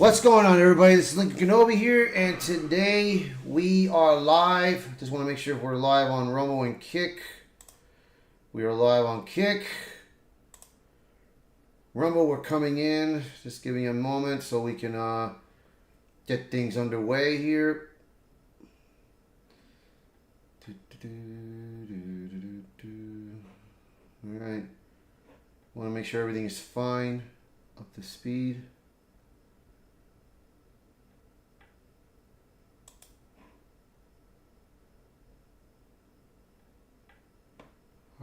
What's going on, everybody? This is Lincoln Kenobi here, and today we are live. Just want to make sure we're live on Rumble and Kick. We are live on Kick. Rumble, we're coming in. Just giving you a moment so we can get things underway here. All right. Want to make sure everything is fine, up to speed.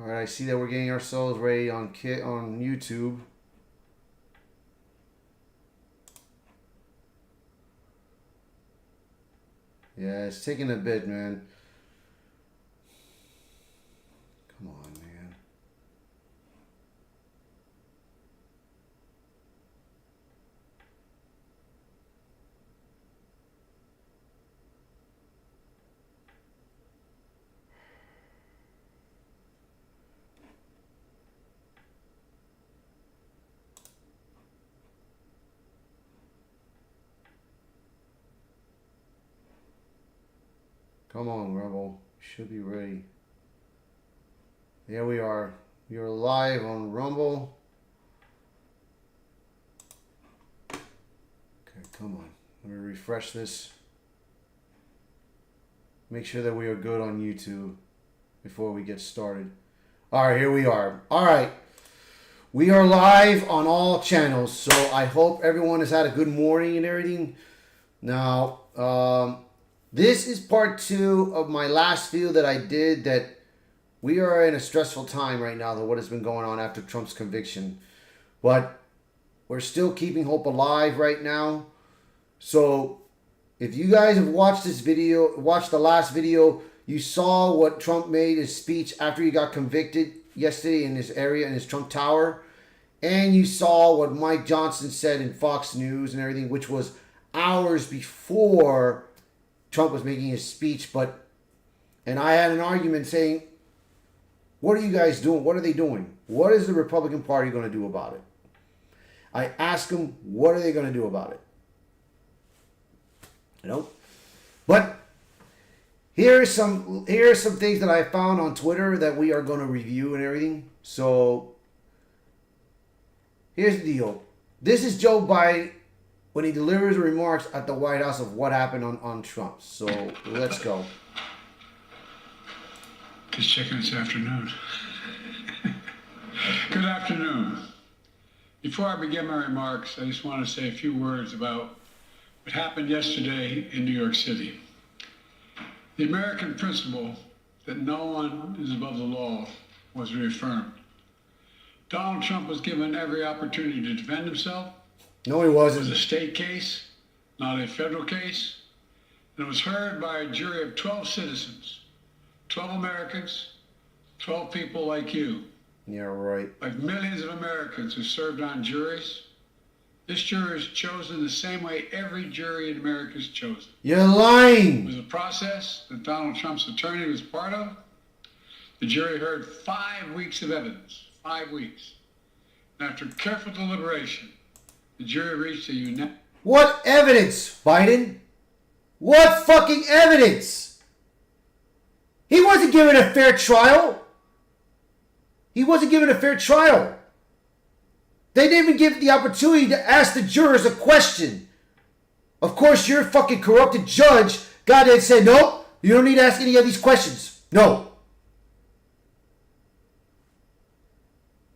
All right, I see that we're getting ourselves ready on YouTube. Yeah, it's taking a bit, man. Come on, man. Come on, Rebel. Should be ready. There we are. We are live on Rumble. Okay, come on. Let me refresh this. Make sure that we are good on YouTube before we get started. All right, here we are. All right. We are live on all channels, so I hope everyone has had a good morning and everything. Now, this is part 2 of my last video that I did, that we are in a stressful time right now, what has been going on after Trump's conviction. But we're still keeping hope alive right now. So if you guys have watched this video, watched the last video, you saw what Trump made his speech after he got convicted yesterday in this area, in his Trump Tower. And you saw what Mike Johnson said in Fox News and everything, which was hours before Trump was making his speech. And I had an argument saying, what are you guys doing? What are they doing? What is the Republican Party going to do about it? I asked them, what are they going to do about it? You know? But here are some things that I found on Twitter that we are going to review and everything. So here's the deal. This is Joe Biden when he delivers remarks at the White House of what happened on Trump. So let's go. Just checking this afternoon. Good afternoon. Before I begin my remarks, I just want to say a few words about what happened yesterday in New York City. The American principle that no one is above the law was reaffirmed. Donald Trump was given every opportunity to defend himself. No, he wasn't. It was a state case, not a federal case, and it was heard by a jury of 12 citizens, 12 Americans, 12 people like you. Yeah, right. Like millions of Americans who served on juries. This jury is chosen the same way every jury in America is chosen. You're lying. It was a process that Donald Trump's attorney was part of. The jury heard 5 weeks of evidence, 5 weeks. And after careful deliberation, the jury reached a unanimous... What evidence, Biden? What fucking evidence? He wasn't given a fair trial. He wasn't given a fair trial. They didn't even give the opportunity to ask the jurors a question. Of course, your fucking corrupted judge got in and said, nope, you don't need to ask any of these questions. No.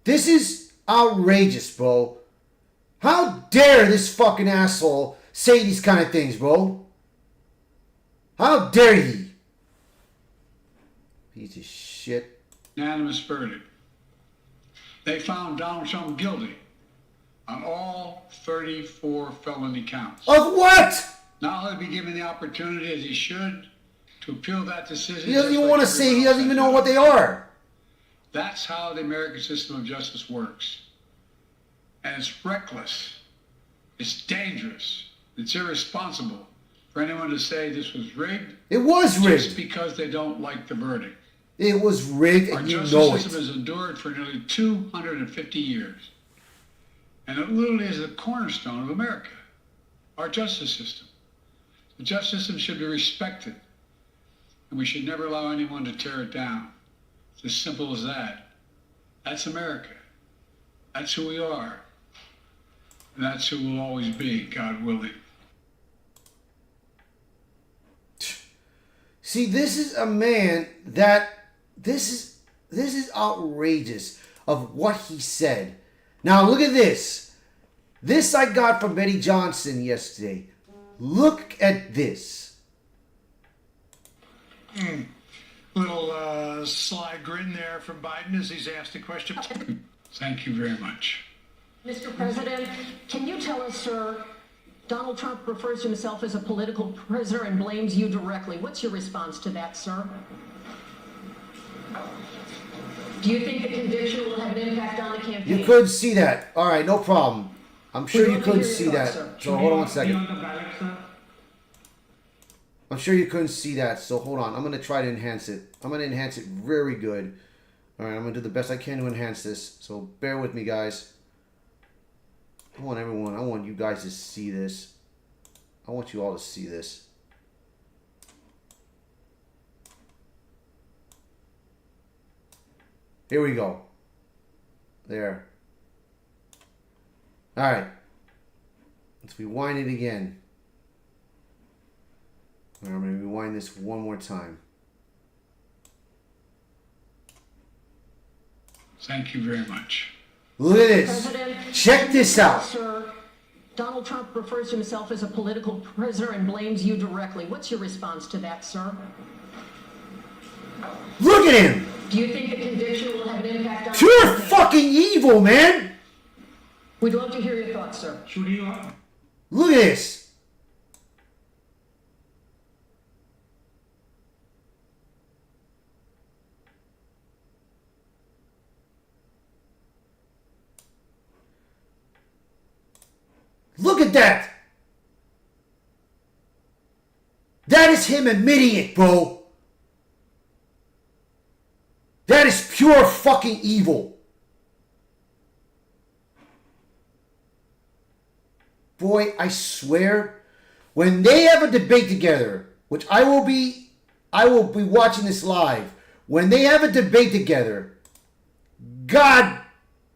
This is outrageous, bro. How dare this fucking asshole say these kind of things, bro? How dare he? Piece of shit. Unanimous verdict. They found Donald Trump guilty on all 34 felony counts. Of what? Now he'll be given the opportunity, as he should, to appeal that decision. He doesn't even want to say, he doesn't even know what they are. That's how the American system of justice works. And it's reckless. It's dangerous. It's irresponsible for anyone to say this was rigged. It was rigged. Just because they don't like the verdict. It was rigged, Our and you justice know system it. has endured for nearly 250 years. And it literally is the cornerstone of America. our justice system. The justice system should be respected, and we should never allow anyone to tear it down. It's as simple as that. That's America. That's who we are. And that's who we'll always be, God willing. See, this is a man that this is outrageous of what he said. Now look at this. This I got from Betty Johnson yesterday. Look at this. Little sly grin there from Biden as he's asked a question. Thank you very much. Mr. President, can you tell us, sir, Donald Trump refers to himself as a political prisoner and blames you directly. What's your response to that, sir? Do you think the conviction will have an impact on the campaign? You couldn't see that. All right, no problem. I'm sure you couldn't see that. So hold on one second. I'm sure you couldn't see that. So hold on. I'm going to try to enhance it. I'm going to enhance it very good. All right, I'm going to do the best I can to enhance this. So bear with me, guys. I want you guys to see this. I want you all to see this. Here we go. There. All right. Let's rewind it again. All right, I'm going to rewind this one more time. Thank you very much. Look at this. President, Check this out. Sir, Donald Trump refers to himself as a political prisoner and blames you directly. What's your response to that, sir? Look at him. Do you think the conviction will have an impact on Pure the campaign? fucking evil, man. We'd love to hear your thoughts, sir. Look at this. Look at that. That is him admitting it, bro. That is pure fucking evil. Boy, I swear, when they have a debate together, which I will be watching this live. When they have a debate together, God,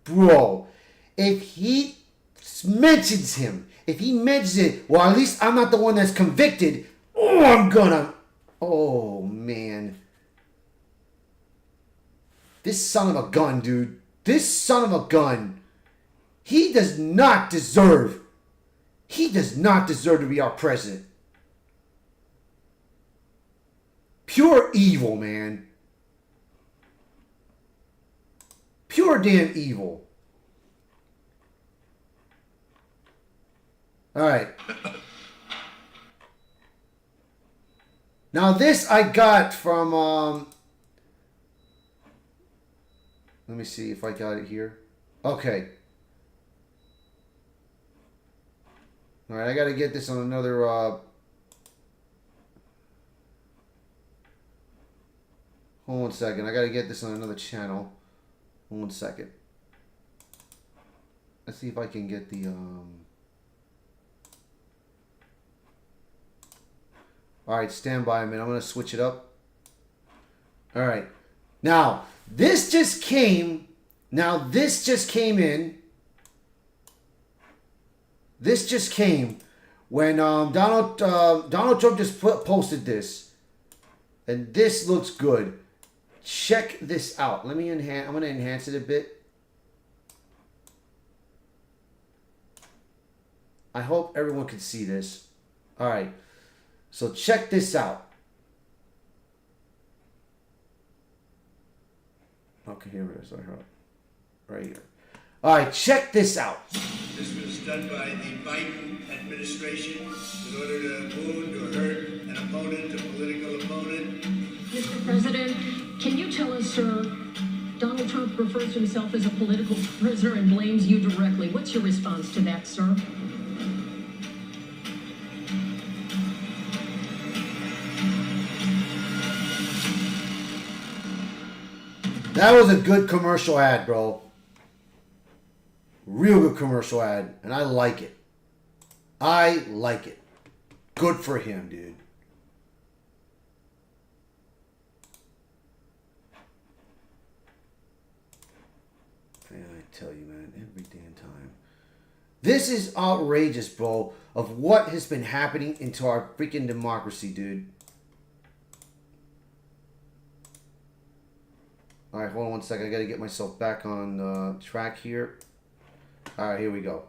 bro, if he mentions him, if he mentions it, well, at least I'm not the one that's convicted. Oh, man. This son of a gun, dude. This son of a gun. He does not deserve to be our president. Pure evil, man. Pure damn evil. All right. Now this I got from, let me see if I got it here. Okay. All right, I got to get this on another, hold on 1 second. I got to get this on another channel. Hold on 1 second. Let's see if I can get the, all right, stand by a minute. I'm going to switch it up. All right. Now, this just came in. This just came when Donald Trump just posted this. And this looks good. Check this out. Let me enhance. I'm going to enhance it a bit. I hope everyone can see this. All right. So check this out. Okay, here it is. Right here. All right, check this out. This was done by the Biden administration in order to wound or hurt an opponent, a political opponent. Mr. President, can you tell us, sir, Donald Trump refers to himself as a political prisoner and blames you directly. What's your response to that, sir? That was a good commercial ad, bro. Real good commercial ad, and I like it. I like it. Good for him, dude. Man, I tell you, man, every damn time. This is outrageous, bro, of what has been happening into our freaking democracy, dude. Alright, hold on one second. I gotta get myself back on track here. Alright, here we go.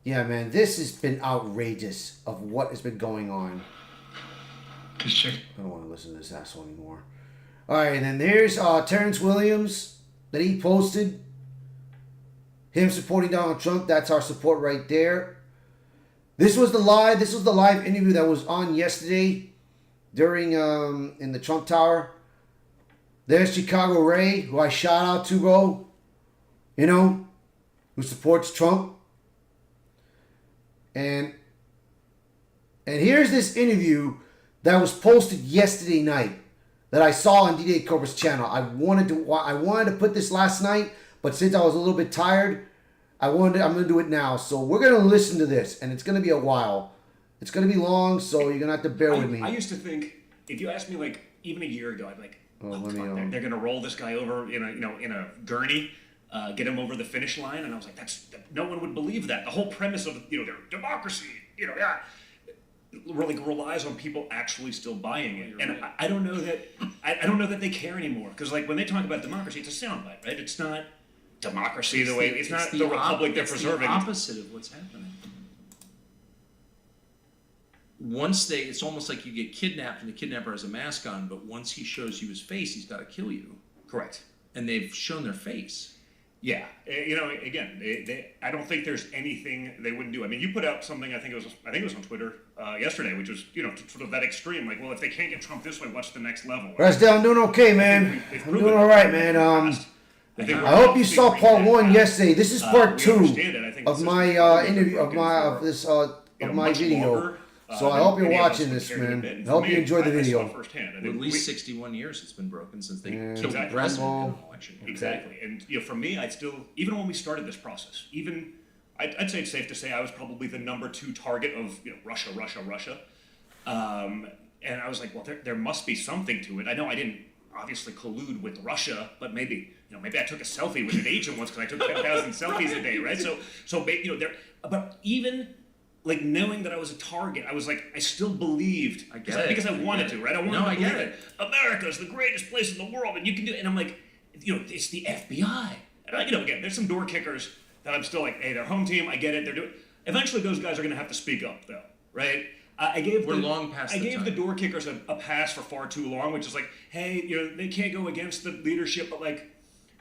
Yeah, man, this has been outrageous of what has been going on. I don't want to listen to this asshole anymore. Alright, and then there's Terrence Williams that he posted. Him supporting Donald Trump. That's our support right there. This was the live interview that was on yesterday during in the Trump Tower. There's Chicago Ray, who I shout out to, bro. You know, who supports Trump. And here's this interview that was posted yesterday night that I saw on DJ Cobra's channel. I wanted to put this last night, but since I was a little bit tired, I'm gonna do it now. So we're gonna listen to this, and it's gonna be a while. It's gonna be long, so you're gonna have to bear with me. I used to think, if you asked me like even a year ago, I'd be like, they're gonna roll this guy over in a gurney. Get him over the finish line, and I was like, no one would believe that. The whole premise of their democracy, really relies on people actually still buying it. And I don't know that I don't know that they care anymore, because like when they talk about democracy, it's a soundbite, right? It's not democracy the way it's not the republic they're preserving. It's the opposite of what's happening. It's almost like you get kidnapped and the kidnapper has a mask on, but once he shows you his face, he's got to kill you. Correct. And they've shown their face. Yeah, again, I don't think there's anything they wouldn't do. I mean, you put out something, I think it was on Twitter yesterday, which was sort of that extreme. Like, well, if they can't get Trump this way, what's the next level? Rasdale, I'm doing okay, man. I'm doing all right, man. I hope you saw part one yesterday. This is part two of my interview of my video. So I hope you're watching this, man. I hope you enjoyed the video. At least 61 years it's been broken since they killed the Exactly. president in an election. Exactly. And for me, even when we started this process, I'd say it's safe to say I was probably the number 2 target of Russia. And I was like, well, there must be something to it. I know I didn't obviously collude with Russia, but maybe I took a selfie with an agent once because I took 10,000 selfies a day, right? So but even like knowing that I was a target, I was like, I still believed because I wanted to, right? I wanted to believe that America's the greatest place in the world, and you can do it. And I'm like, it's the FBI. And again, there's some door kickers that I'm still like, hey, they're home team. I get it. They're doing. Eventually, those guys are going to have to speak up, though, right? We're long past. I gave the door kickers a pass for far too long, which is like, hey, they can't go against the leadership, but like,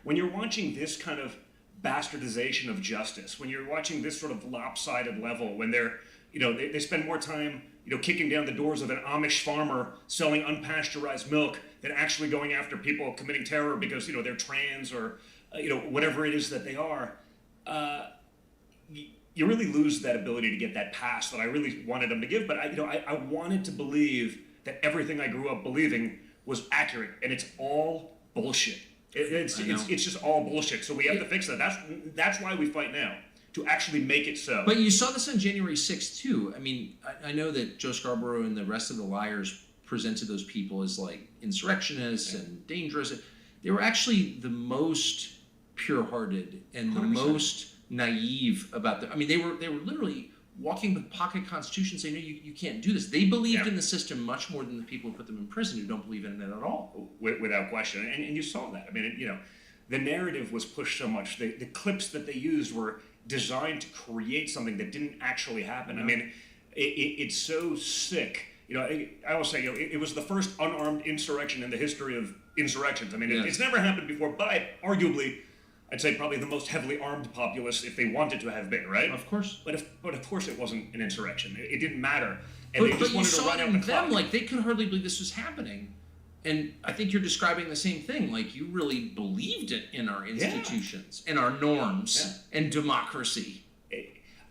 when you're watching this kind of bastardization of justice, when you're watching this sort of lopsided level, when they spend more time kicking down the doors of an Amish farmer selling unpasteurized milk than actually going after people committing terror because they're trans or whatever it is that they are, you really lose that ability to get that pass that I really wanted them to give. But I wanted to believe that everything I grew up believing was accurate, and it's all bullshit. It's just all bullshit. So we have to fix that. That's why we fight now, to actually make it so. But you saw this on January 6th too. I mean, I know that Joe Scarborough and the rest of the liars presented those people as like insurrectionists and dangerous. They were actually the most pure-hearted and the 100%. Most naive about I mean, they were literally walking with pocket constitutions saying, no, you can't do this. They believed in the system much more than the people who put them in prison who don't believe in it at all. Without question. And you saw that. I mean, the narrative was pushed so much. The clips that they used were designed to create something that didn't actually happen. I mean, it's so sick. I always say, it was the first unarmed insurrection in the history of insurrections. I mean, it's never happened before, but arguably, I'd say probably the most heavily armed populace if they wanted to have been, right? Of course. But of course it wasn't an insurrection. It didn't matter. And but they just you wanted saw to run it out in the them, clock. like they could hardly believe this was happening. And I think you're describing the same thing. Like you really believed it in our institutions and our norms and democracy.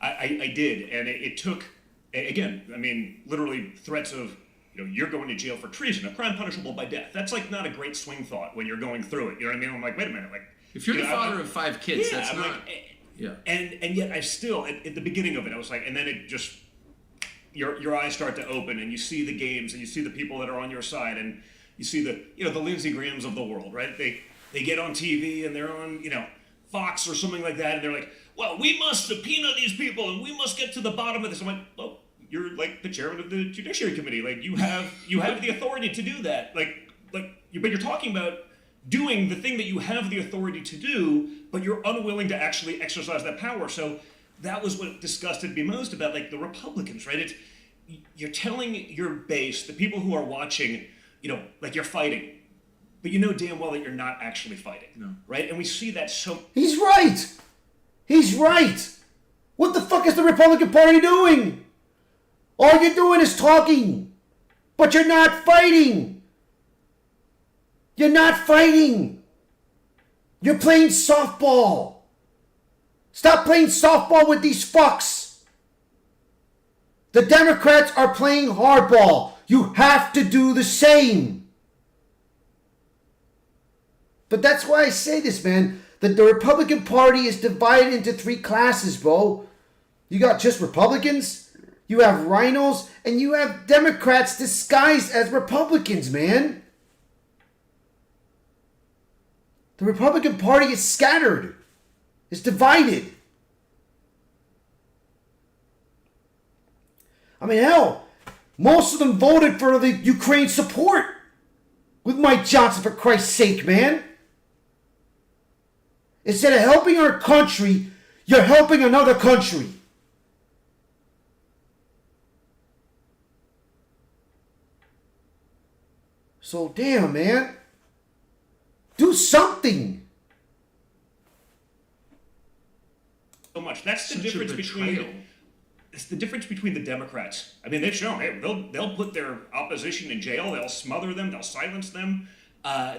I did. And it took, again, I mean, literally threats of, you're going to jail for treason, a crime punishable by death. That's like not a great swing thought when you're going through it. You know what I mean? I'm like, wait a minute, like, if you're the father of 5 kids, that's not. Like, Yeah. And yet I still at the beginning of it I was like, and then it just your eyes start to open and you see the games and you see the people that are on your side and you see the the Lindsey Grahams of the world, right? They get on TV and they're on Fox or something like that, and they're like, well, we must subpoena these people and we must get to the bottom of this. I'm like, well, you're like the chairman of the Judiciary Committee, like you have the authority to do that, but you're talking about doing the thing that you have the authority to do, but you're unwilling to actually exercise that power. So that was what disgusted me most about the Republicans, right? You're telling your base, the people who are watching, you're fighting, but you know damn well that you're not actually fighting, right? And we see that so. He's right. He's right. What the fuck is the Republican Party doing? All you're doing is talking, but you're not fighting. You're not fighting. You're playing softball. Stop playing softball with these fucks. The Democrats are playing hardball. You have to do the same. But that's why I say this, man. That the Republican Party is divided into three classes, bro. You got just Republicans, you have rhinos, and you have Democrats disguised as Republicans, man. The Republican Party is scattered. It's divided. I mean, hell, most of them voted for the Ukraine support with Mike Johnson, for Christ's sake, man. Instead of helping our country, you're helping another country. So, damn, man. Do something. So much. That's the Such a difference betrayal. between. It's the difference between the Democrats. I mean, they've shown they'll put their opposition in jail. They'll smother them. They'll silence them.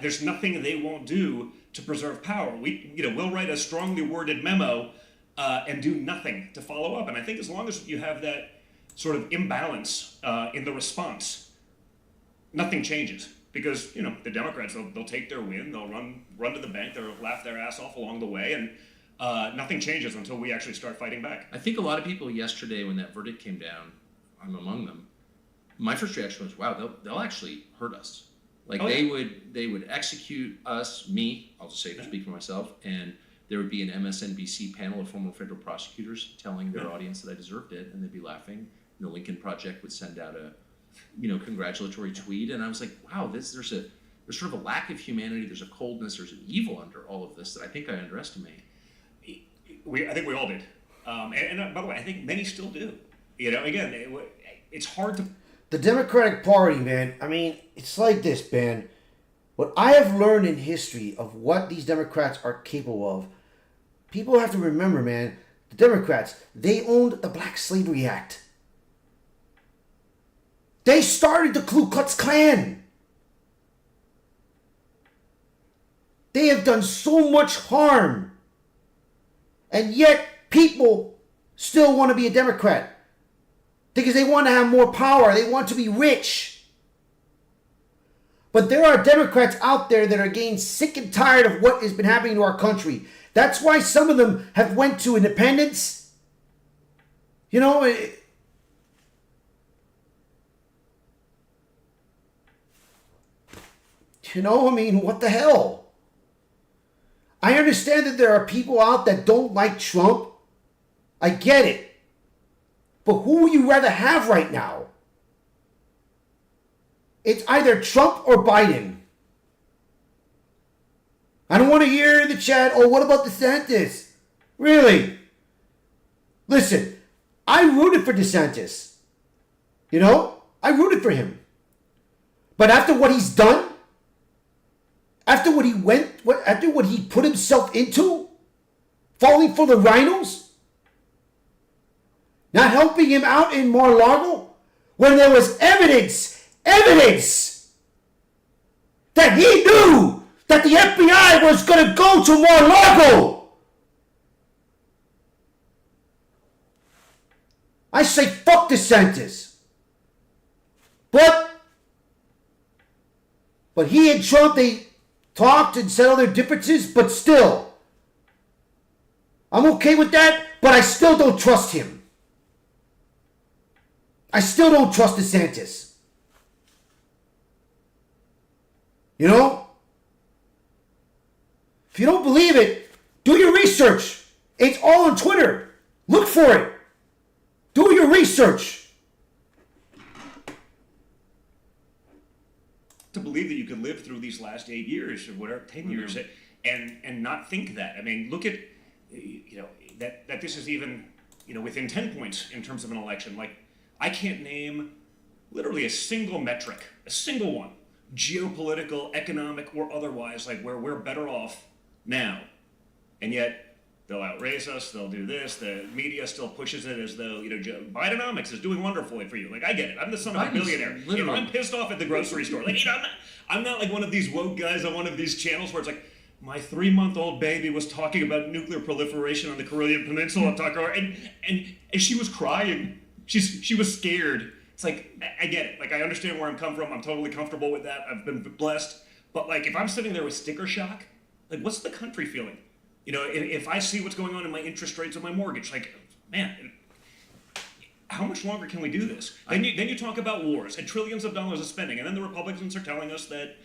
There's nothing they won't do to preserve power. We'll write a strongly worded memo and do nothing to follow up. And I think as long as you have that sort of imbalance in the response, nothing changes. Because the Democrats, they'll take their win, they'll run to the bank, they'll laugh their ass off along the way, and nothing changes until we actually start fighting back. I think a lot of people yesterday, when that verdict came down, I'm among them. My first reaction was, "Wow, they'll actually hurt us. They would execute us, me. I'll just say, speak for myself, and there would be an MSNBC panel of former federal prosecutors telling their audience that I deserved it, and they'd be laughing. And the Lincoln Project would send out a congratulatory tweet, and I was like, wow, there's sort of a lack of humanity, there's a coldness, there's an evil under all of this that I think I underestimate." I think we all did, and by the way, I think many still do. Again, it's hard to. The Democratic Party, man, I mean, it's like this, man. What I have learned in history of what these Democrats are capable of, people have to remember, man, the Democrats, they owned the Black Slavery Act. They started the Ku Klux Klan. They have done so much harm. And yet, people still want to be a Democrat. Because they want to have more power. They want to be rich. But there are Democrats out there that are getting sick and tired of what has been happening to our country. That's why some of them have went to independence. I mean, what the hell? I understand that there are people out that don't like Trump. I get it. But who would you rather have right now? It's either Trump or Biden. I don't want to hear in the chat, oh, what about DeSantis? Really? Listen, I rooted for DeSantis. I rooted for him. But after what he's done, after what he put himself into, falling for the rhinos, not helping him out in Mar-a-Lago, when there was evidence that he knew that the FBI was going to go to Mar-a-Lago. I say fuck DeSantis. But he and Trump, they talked and settled their differences, but still, I'm okay with that, but I still don't trust him. I still don't trust DeSantis. You know? If you don't believe it, do your research. It's all on Twitter. Look for it. Do your research. To believe that you could live through these last 8 years or whatever, 10 years, and not think that. I mean, look at, that this is even, within 10 points in terms of an election. Like, I can't name literally a single metric, a single one, geopolitical, economic, or otherwise, like where we're better off now. And yet, they'll outrace us, they'll do this, the media still pushes it as though, Bidenomics is doing wonderfully for you. Like, I get it, I'm the son of a billionaire. If I'm pissed off at the grocery store, like, I'm not like one of these woke guys on one of these channels where it's like, my 3-month-old baby was talking about nuclear proliferation on the Korean Peninsula, and she was crying. She was scared. It's like, I get it. Like, I understand where I'm coming from. I'm totally comfortable with that. I've been blessed. But, like, if I'm sitting there with sticker shock, like, what's the country feeling? If I see what's going on in my interest rates on my mortgage, like, man, how much longer can we do this? Then you talk about wars and trillions of dollars of spending, and then the Republicans are telling us that,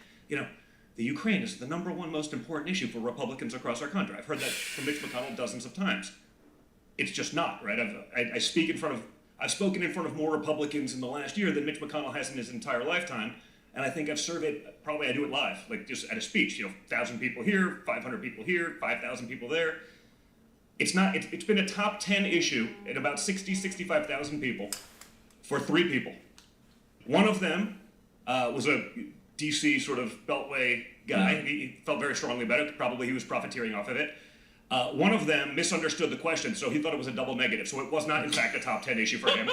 the Ukraine is the #1 most important issue for Republicans across our country. I've heard that from Mitch McConnell dozens of times. It's just not, right? I've spoken in front of more Republicans in the last year than Mitch McConnell has in his entire lifetime, and I think I've surveyed, probably I do it live, like just at a speech, 1,000 people here, 500 people here, 5,000 people there. It's been a top 10 issue at about 65,000 people for 3 people. One of them was a DC sort of beltway guy. He felt very strongly about it. Probably he was profiteering off of it. One of them misunderstood the question, so he thought it was a double negative. So it was not, in fact, a top 10 issue for him.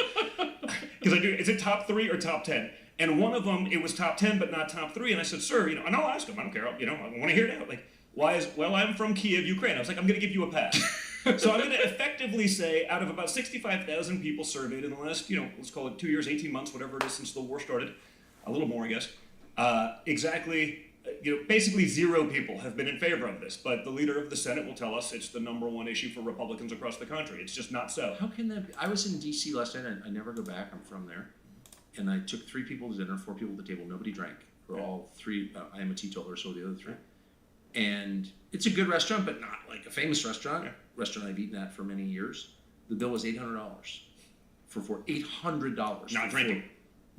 Because is it top 3 or top 10? And one of them, it was top 10, but not top 3. And I said, sir, and I'll ask him. I don't care. I want to hear it out. Like, well, I'm from Kiev, Ukraine. I was like, I'm going to give you a pass. So I'm going to effectively say, out of about 65,000 people surveyed in the last, let's call it 2 years, 18 months, whatever it is since the war started, a little more, I guess. Basically 0 people have been in favor of this, but the leader of the Senate will tell us it's the #1 issue for Republicans across the country. It's just not so. How can that be? I was in D.C. last night. I never go back. I'm from there. And I took 3 people to dinner, 4 people at the table. Nobody drank. We're all 3. I am a teetotaler, so the other 3. And it's a good restaurant, but not like a famous restaurant. Restaurant I've eaten at for many years. The bill was $800 for $800. Not drinking.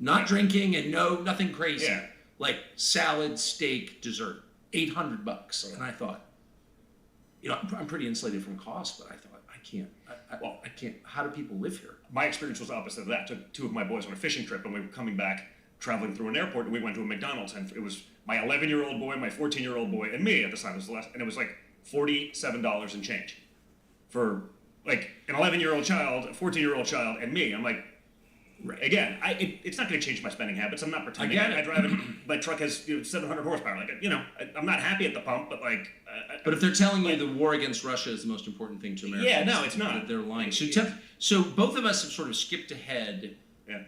Not drinking and nothing crazy. Yeah. Like salad, steak, dessert, $800. And I thought, I'm pretty insulated from cost, but I thought, I can't. How do people live here? My experience was opposite of that. I took 2 of my boys on a fishing trip, and we were coming back, traveling through an airport, and we went to a McDonald's, and it was my 11-year-old boy, my 14-year-old boy, and me at the time. And it was like $47 and change for like an 11-year-old child, a 14-year-old child, and me. I'm like, again, it's not going to change my spending habits. I'm not pretending. I drive it. My truck has 700 horsepower. Like, I'm not happy at the pump, but like. But if they're telling you the war against Russia is the most important thing to Americans, yeah, no, it's not. They're lying. So both of us have sort of skipped ahead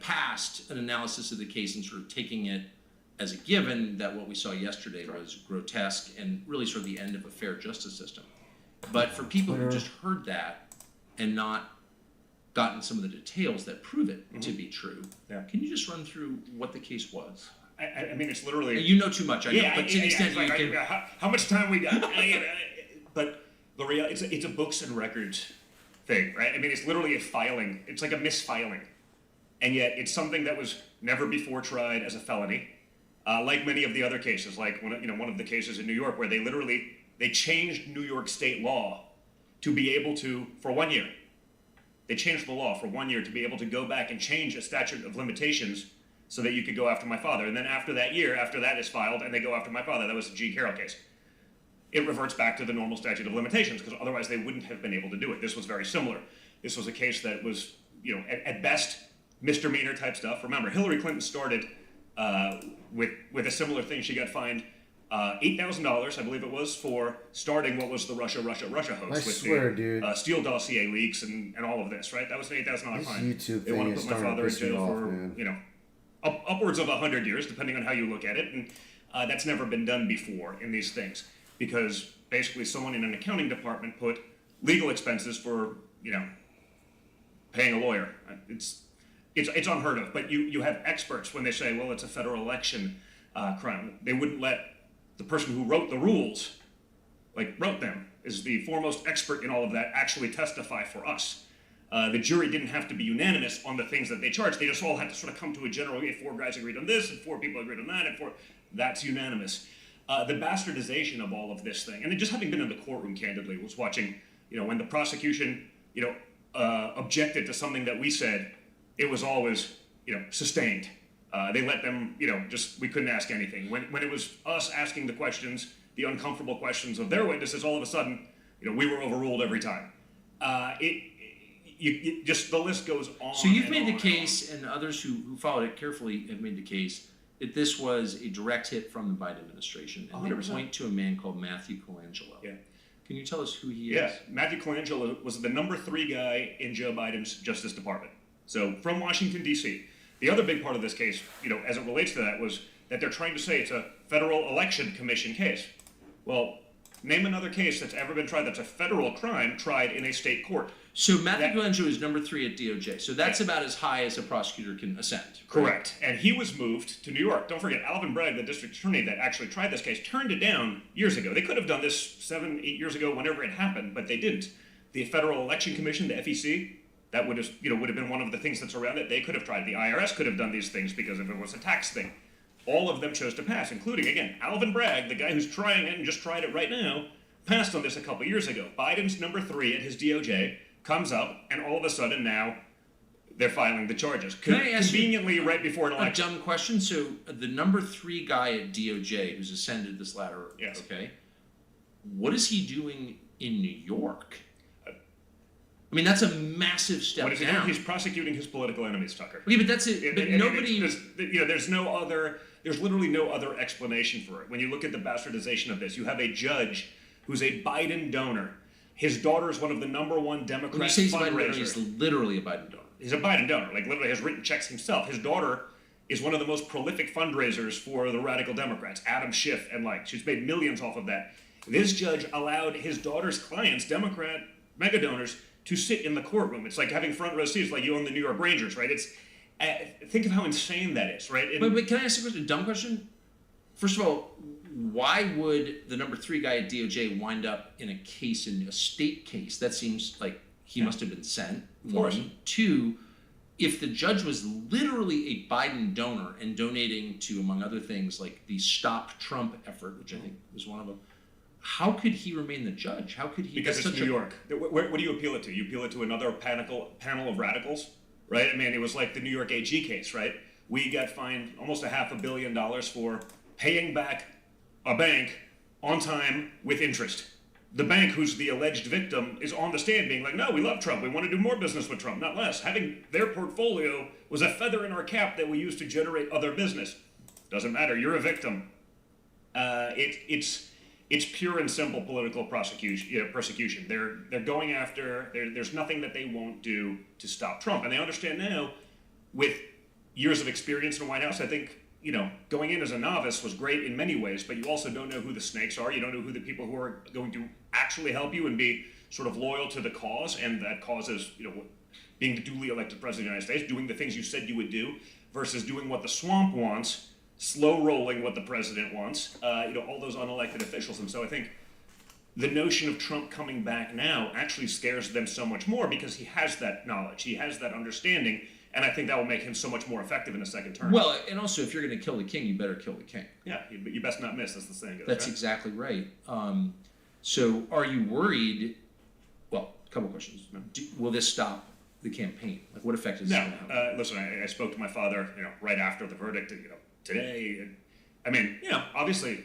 past an analysis of the case and sort of taking it as a given that what we saw yesterday was grotesque and really sort of the end of a fair justice system. But for people who just heard that and not gotten some of the details that prove it to be true, can you just run through what the case was? I mean, it's literally. You know too much, I know, but to the extent you can. How much time we got? But the reality, it's a books and records thing, right? I mean, it's literally a filing. It's like a misfiling, and yet it's something that was never before tried as a felony, like many of the other cases, like one of the cases in New York where they changed New York state law to be able to, for 1 year. They changed the law for 1 year to be able to go back and change a statute of limitations so that you could go after my father. And then after that is filed, and they go after my father. That was the G. Carroll case. It reverts back to the normal statute of limitations, because otherwise they wouldn't have been able to do it. This was very similar. This was a case that was, at best, misdemeanor type stuff. Remember, Hillary Clinton started with a similar thing. She got fined $8,000, I believe it was, for starting what was the Russia hoax dude. Steele dossier leaks and all of this, right? That was an $8,000 fine. YouTube they want thing to put my father in jail for upwards of 100 years, depending on how you look at it, and that's never been done before in these things, because basically someone in an accounting department put legal expenses for paying a lawyer. It's unheard of. But you have experts when they say, well, it's a federal election crime. They wouldn't let the person who wrote the rules, wrote them, is the foremost expert in all of that, actually testify for us. The jury didn't have to be unanimous on the things that they charged. They just all had to sort of come to a general, okay, 4 guys agreed on this, and 4 people agreed on that, and 4, that's unanimous. The bastardization of all of this thing, and just having been in the courtroom, candidly, was watching, when the prosecution, objected to something that we said, it was always, sustained. They let them, we couldn't ask anything. When it was us asking the questions, the uncomfortable questions of their witnesses, all of a sudden, we were overruled every time. Just the list goes on. So you've made the case, and others who followed it carefully have made the case that this was a direct hit from the Biden administration, and 100%. they point to a man called Matthew Colangelo. Yeah. Can you tell us who he is? Yeah, Matthew Colangelo was the number 3 guy in Joe Biden's Justice Department. So from Washington, D.C. The other big part of this case, as it relates to that, was that they're trying to say it's a federal election commission case. Well, name another case that's ever been tried that's a federal crime tried in a state court. So Matthew Colangelo is number 3 at DOJ. So that's about as high as a prosecutor can ascend. Right? Correct. And he was moved to New York. Don't forget, Alvin Bragg, the district attorney that actually tried this case, turned it down years ago. They could have done this 7, 8 years ago, whenever it happened, but they didn't. The Federal Election Commission, the FEC, that would have been one of the things that's around it. They could have tried. The IRS could have done these things because if it was a tax thing. All of them chose to pass, including, again, Alvin Bragg, the guy who's trying it and just tried it right now, passed on this a couple years ago. Biden's number 3 at his DOJ comes up, and all of a sudden now they're filing the charges. Can I ask conveniently right before an a election. dumb question? So the number 3 guy at DOJ who's ascended this ladder, Yes. okay, what is he doing in New York? I mean, that's a massive step What is he down. doing? He's prosecuting his political enemies, Tucker. Okay, but that's it. But nobody. There's literally no other explanation for it. When you look at the bastardization of this, you have a judge who's a Biden donor. His daughter is one of the number 1 Democrat When you say he's a Biden donor, fundraisers. he's literally a Biden donor. He's a Biden donor, literally has written checks himself. His daughter is one of the most prolific fundraisers for the radical Democrats, Adam Schiff and she's made millions off of that. This judge allowed his daughter's clients, Democrat mega donors, to sit in the courtroom. It's like having front row seats, like you own the New York Rangers, right? It's think of how insane that is, right? But can I ask a question? A dumb question? First of all, why would the number 3 guy at DOJ wind up in a case, in a state case? That seems like he must have been sent. Of course. 1. 2, if the judge was literally a Biden donor and donating to, among other things, like the Stop Trump effort, which I think was one of them, how could he remain the judge? How could he? Because it's New York. What do you appeal it to? You appeal it to another panel of radicals, right? I mean, it was like the New York AG case, right? We got fined almost $500 million for paying back a bank on time with interest. The bank, who's the alleged victim, is on the stand being like, no, we love Trump. We want to do more business with Trump, not less. Having their portfolio was a feather in our cap that we used to generate other business. Doesn't matter. You're a victim. It's pure and simple political persecution. They're going after. There's nothing that they won't do to stop Trump, and they understand now, with years of experience in the White House. I think going in as a novice was great in many ways, but you also don't know who the snakes are. You don't know who the people who are going to actually help you and be sort of loyal to the cause, and that cause is being the duly elected president of the United States, doing the things you said you would do, versus doing what the swamp wants. Slow rolling what the president wants, all those unelected officials. And so I think the notion of Trump coming back now actually scares them so much more because he has that knowledge, he has that understanding, and I think that will make him so much more effective in a second term. Well, and also, if you're going to kill the king, you better kill the king. Yeah, you best not miss, as the saying goes. That's right? exactly right. So are you worried? Well, a couple questions. Will this stop the campaign? Like, what effect is this going to have? Listen, I spoke to my father, right after the verdict, today. I mean, obviously,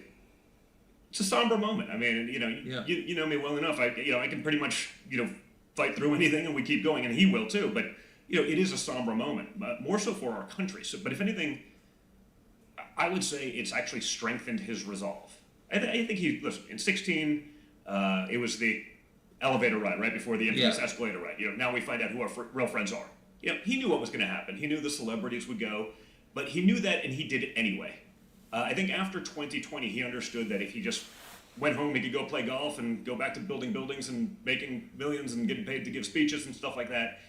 it's a somber moment. I mean, you know me well enough. I can pretty much, fight through anything, and we keep going, and he will too. But it is a somber moment, more so for our country. So, but if anything, I would say it's actually strengthened his resolve. I think listen, in 2016, it was the elevator ride right before the infamous escalator ride. Now we find out who our real friends are. He knew what was going to happen. He knew the celebrities would go. But he knew that, and he did it anyway. I think after 2020, he understood that if he just went home, he could go play golf and go back to building buildings and making millions and getting paid to give speeches and stuff like that.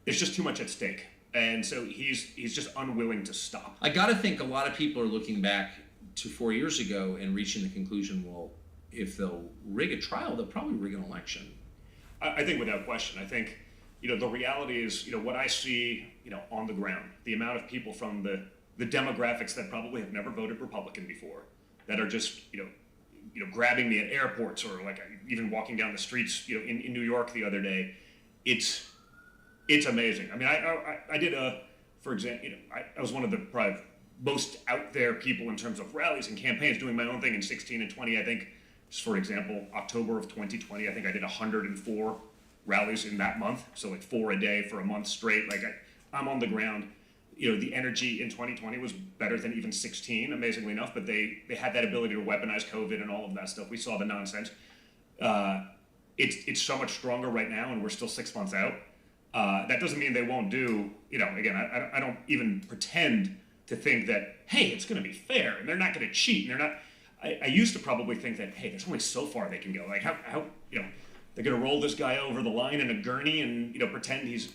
There's just too much at stake. And so he's just unwilling to stop. I got to think a lot of people are looking back to 4 years ago and reaching the conclusion, well, if they'll rig a trial, they'll probably rig an election. I think without question. I think, the reality is, what I see, on the ground, the amount of people from the demographics that probably have never voted Republican before, that are just, grabbing me at airports or like even walking down the streets, in New York the other day, it's amazing. I mean, I did for example, I was one of the probably most out there people in terms of rallies and campaigns, doing my own thing in 16 and 20. I think, just for example, October of 2020, I think I did 104 rallies in that month. So like 4 a day for a month straight. Like I'm on the ground. The energy in 2020 was better than even 16, amazingly enough, but they had that ability to weaponize COVID and all of that stuff. We saw the nonsense. It's so much stronger right now, and we're still 6 months out. That doesn't mean they won't do, again, I don't even pretend to think that, hey, it's going to be fair, and they're not going to cheat, and they're not, I used to probably think that, hey, there's only so far they can go. Like, how they're going to roll this guy over the line in a gurney and, pretend he's,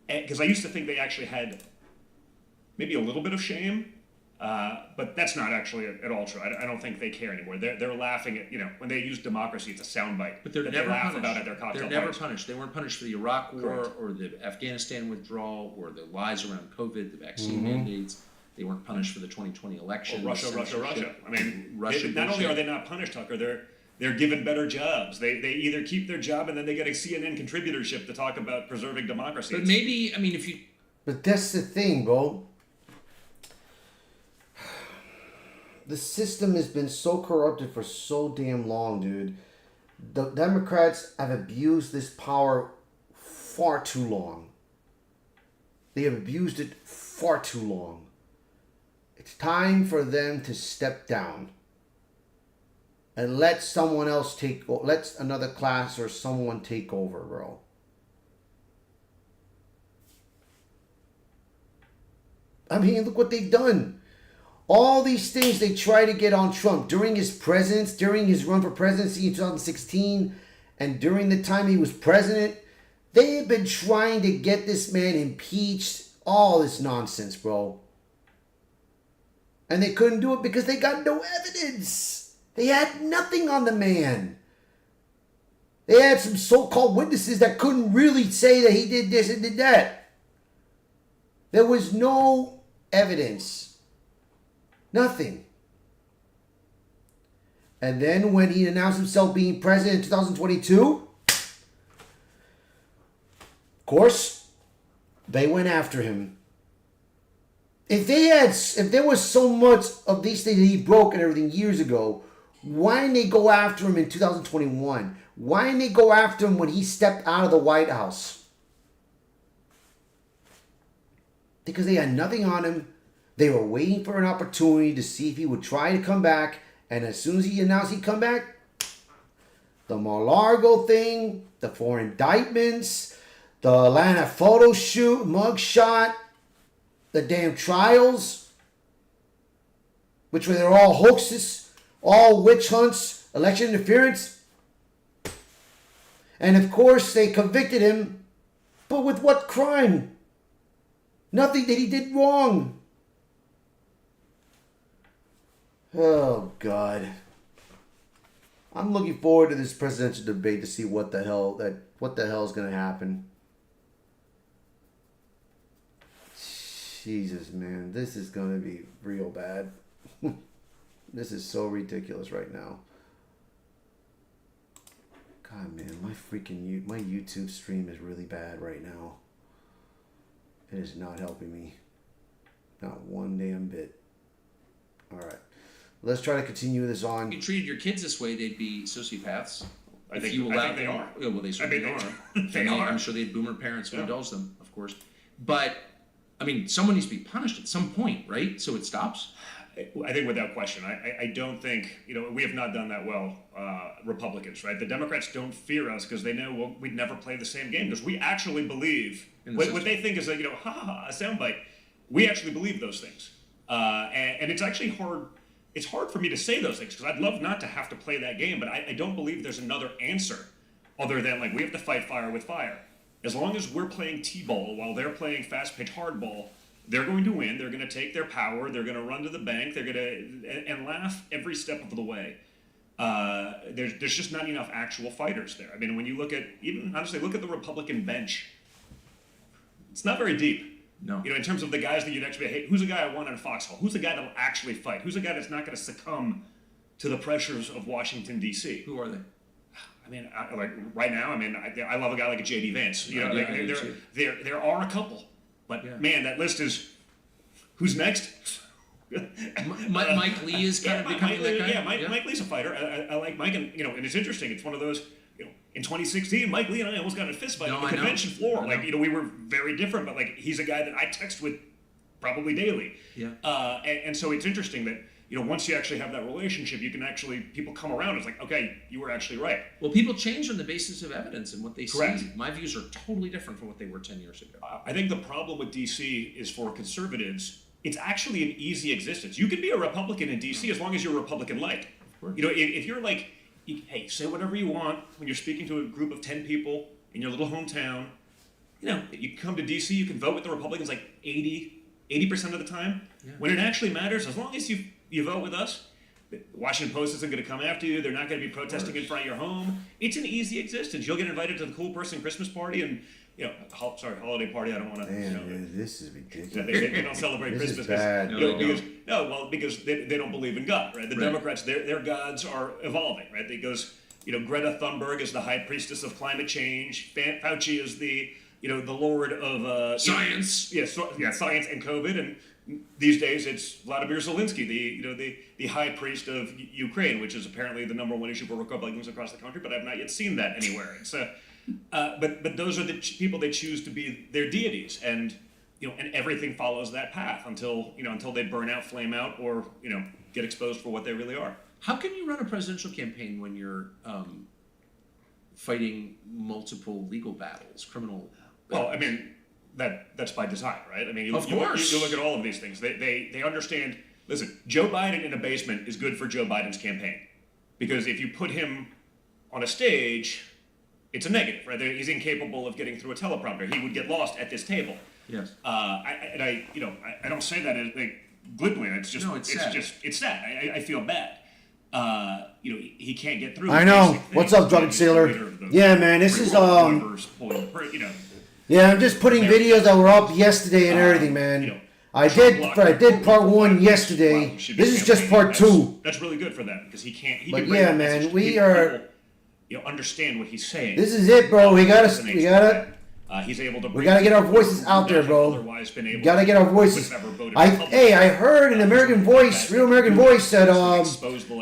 because I used to think they actually had maybe a little bit of shame, but that's not actually at all true. I don't think they care anymore. They're laughing at, when they use democracy, it's a soundbite. But they're that never they laugh punished. about at their cocktail They're never parties. punished. They weren't punished for the Iraq War Correct. or the Afghanistan withdrawal or the lies around COVID, the vaccine mandates. They weren't punished for the 2020 election. Well, Russia. I mean, Russia not only bullshit. are they not punished, Tucker, they're given better jobs. They either keep their job and then they get a CNN contributorship to talk about preserving democracy. But maybe, I mean, if you... But that's the thing, bro. The system has been so corrupted for so damn long, dude. The Democrats have abused this power far too long. They have abused it far too long. It's time for them to step down and let someone else let another class or someone take over, bro. I mean, look what they've done. All these things they try to get on Trump during his run for presidency in 2016, and during the time he was president, they have been trying to get this man impeached. All this nonsense, bro. And they couldn't do it because they got no evidence. They had nothing on the man. They had some so-called witnesses that couldn't really say that he did this and did that. There was no evidence. Nothing. And then when he announced himself being president in 2022, of course, they went after him. If there was so much of these things that he broke and everything years ago, why didn't they go after him in 2021? Why didn't they go after him when he stepped out of the White House? Because they had nothing on him. They were waiting for an opportunity to see if he would try to come back. And as soon as he announced he'd come back, the Mar-a-Lago thing, the 4 indictments, the Atlanta photo shoot, mugshot, the damn trials, which were all hoaxes, all witch hunts, election interference. And of course they convicted him, but with what crime? Nothing that he did wrong. Oh, God. I'm looking forward to this presidential debate to see what the hell is going to happen. Jesus, man. This is going to be real bad. This is so ridiculous right now. God, man. My YouTube stream is really bad right now. It is not helping me. Not one damn bit. All right. Let's try to continue this on. If you treated your kids this way, they'd be sociopaths. I If think you allowed they them- are. Yeah, well, they certainly they- are. they And are. I'm sure they had boomer parents who Yeah. indulged them, of course. But, I mean, someone needs to be punished at some point, right? So it stops? I think without question. I don't think, we have not done that well, Republicans, right? The Democrats don't fear us because they know we'd never play the same game because we actually believe, In the what system. they think is like, a soundbite. We actually believe those things. And it's actually hard. it's hard for me to say those things because I'd love not to have to play that game, but I don't believe there's another answer other than like we have to fight fire with fire. As long as we're playing t-ball while they're playing fast-pitch hardball, they're going to win. They're going to take their power. They're going to run to the bank. They're going to and laugh every step of the way. There's just not enough actual fighters there. I mean, when you look at even honestly, look at the Republican bench. It's not very deep. No. You know, in terms of the guys that you'd actually, hey, who's the guy I want in a foxhole? Who's the guy that'll actually fight? Who's the guy that's not going to succumb to the pressures of Washington D.C.? Who are they? I mean, like right now, I mean, I love a guy like a J.D. Vance. You know, Yeah, like, I do too. there are a couple, but Yeah. man, that list is who's next. Mike Lee is kind of becoming that guy. Yeah, Mike Lee's a fighter. I like Mike, and you know, and it's interesting. It's one of those. You know, in 2016, Mike Lee and I almost got in a fist fight No, on the I know. convention floor. I Like, know. you know, we were very different, but like he's a guy that I text with probably daily. Yeah. And so it's interesting that you know once you actually have that relationship, you can actually people come around. It's like, okay, you were actually right. Well, people change on the basis of evidence and what they Correct. see. My views are totally different from what they were 10 years ago. I think the problem with DC is for conservatives, it's actually an easy existence. You can be a Republican in DC as long as you're Republican-like. You know, if you're like, hey, say whatever you want when you're speaking to a group of 10 people in your little hometown. You know, you come to DC, you can vote with the Republicans like 80% of the time. Yeah. When it actually matters, as long as you vote with us, the Washington Post isn't going to come after you. They're not going to be protesting in front of your home. It's an easy existence. You'll get invited to the cool person Christmas party and, you know, holiday party. I don't want to, you know. Man, this is Yeah, ridiculous. they don't celebrate This Christmas is bad. because, you know, No, because they don't believe in God, right? The Right. Democrats, their gods are evolving, right? It goes, you know, Greta Thunberg is the high priestess of climate change. Fauci is the, you know, the lord of Science. science and COVID, and these days it's Vladimir Zelensky, the high priest of Ukraine, which is apparently the #1 issue for Republicans across the country. But I've not yet seen that anywhere. It's but those are the people they choose to be their deities, and you know, and everything follows that path until they burn out, flame out, or you know, get exposed for what they really are. How can you run a presidential campaign when you're fighting multiple legal battles, criminal? Well, I mean, that's by design, right? I mean, Of course. you look at all of these things. They understand. Listen, Joe Biden in a basement is good for Joe Biden's campaign, because if you put him on a stage, it's a negative, right? He's incapable of getting through a teleprompter. He would get lost at this table. Yes. I don't say that as like glibly. It's just No, it's sad. it's sad. I feel bad. You know, he can't get through. I the know. basic What's things. up, Drug He's the Sailor? leader of the Yeah, man, this is, Whoever's pulling the you know. Yeah, I'm just putting videos that were up yesterday and everything, man. You know, I Trump did part one blocked yesterday. should be This is just campaigning. part two. That's really good for them because he can't. He But can bring yeah, that man, message to we people, are- you know, understand what he's saying. This is it, bro. We gotta He's able to. we gotta get our voices out there, bro. Otherwise, been able. We gotta get our voices. would never voted I Republican. heard an American Voice, Real American Voice said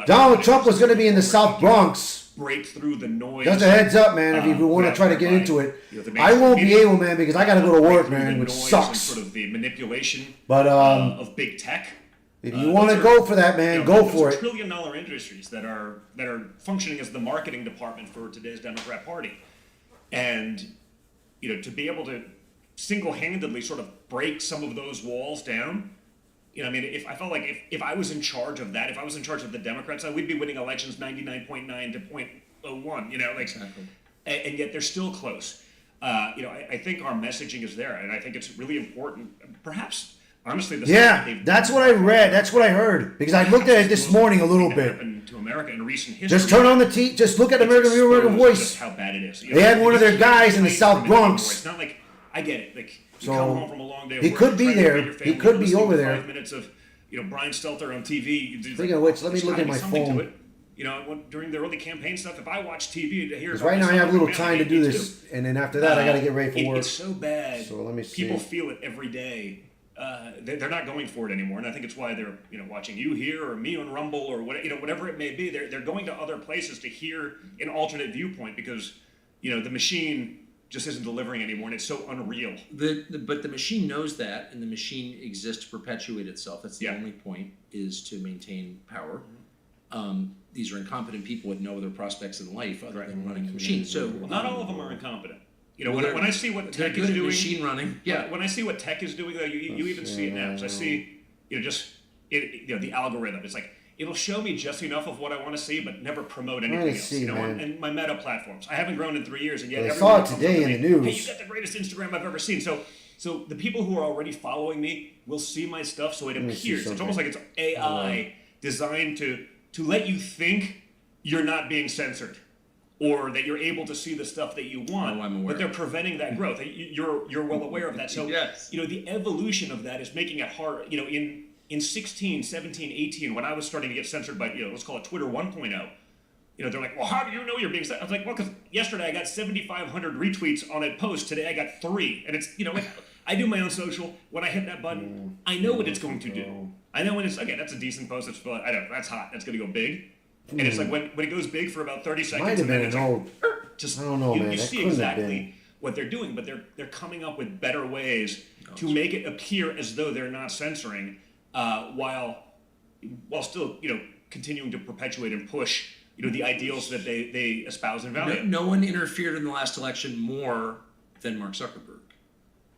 Donald Trump was gonna be in the South Bronx. Break through the noise. Just a heads up, man, if you want to try to get into it. I won't be able, man, because I gotta go to work, man, which sucks. Sort of the manipulation But of big tech. if you want to go for that, man, go for Those it. are $1 trillion industries that are functioning as the marketing department for today's Democrat Party, and you know, to be able to single-handedly sort of break some of those walls down. You know, I mean, if I felt like if I was in charge of that, if I was in charge of the Democrat side, we'd be winning elections 99.9 to 0.01. You know, like, Exactly. and yet they're still close. You know, I think our messaging is there, and I think it's really important. Perhaps, honestly, the That's what I read. That's what I heard. Because I looked at it this morning a little bit. Happened to America in recent history. Just turn on the just look at It's Real American exposed Voice. just how bad it is. You They had one of their because guys in the it's South really anymore. Bronx. It's not like I get it. Like you So, come home from a long day. Of he work, could be try to there. feed your He family, could you're be listening over to there. 5 minutes of Brian Stelter on TV. Speaking of which, let me There's look gotta at be my something phone. to it. You know, during the early campaign stuff, if I watch TV to hear Because about right now I this have a little stuff, time to man, do me this, too. and then after that I got to get ready for work. It's so bad. So let me see. People feel it every day. They're not going for it anymore, and I think it's why they're watching you here or me on Rumble or whatever it may be. They're going to other places to hear an alternate viewpoint because the machine just isn't delivering anymore, and it's so unreal. But the machine knows that, and the machine exists to perpetuate itself. That's the only point, is to maintain power. These are incompetent people with no other prospects in life other than running the machine. So Not all of them are incompetent. Well, when I see what they're tech good is at doing, machine running. Yeah. When I see what tech is doing, though, you even see it now. So I see, the algorithm. It's like it'll show me just enough of what I want to see, but never promote anything to else. see, You know, man. and my Meta platforms. I haven't grown in 3 years, and yet I everyone saw it comes up today to in me, the news. Hey, you got the greatest Instagram I've ever seen. So the people who are already following me will see my stuff, so it me see appears. It's something. almost like it's AI designed to let you think you're not being censored, or that you're able to see the stuff that you want. Oh, I'm aware. But they're preventing that growth. You're well aware of that. So Yes. you know, the evolution of that is making it hard. You know, in 16, 17, 18, when I was starting to get censored by, let's call it Twitter 1.0, they're like, well, how do you know you're being censored? I was like, well, because yesterday I got 7,500 retweets on a post. Today I got 3. And it's, I do my own social. When I hit that button, I know what it's going to do. I know when it's, okay, that's a decent post. It's, I don't know, that's hot. That's going to go big. And it's like when it goes big for about 30 seconds. Might have and then been it's an like, old. just, I don't know, you, man. you That see couldn't have exactly been. what they're doing, but they're coming up with better ways to make it appear as though they're not censoring, while still continuing to perpetuate and push the ideals that they espouse and value. No one interfered in the last election more than Mark Zuckerberg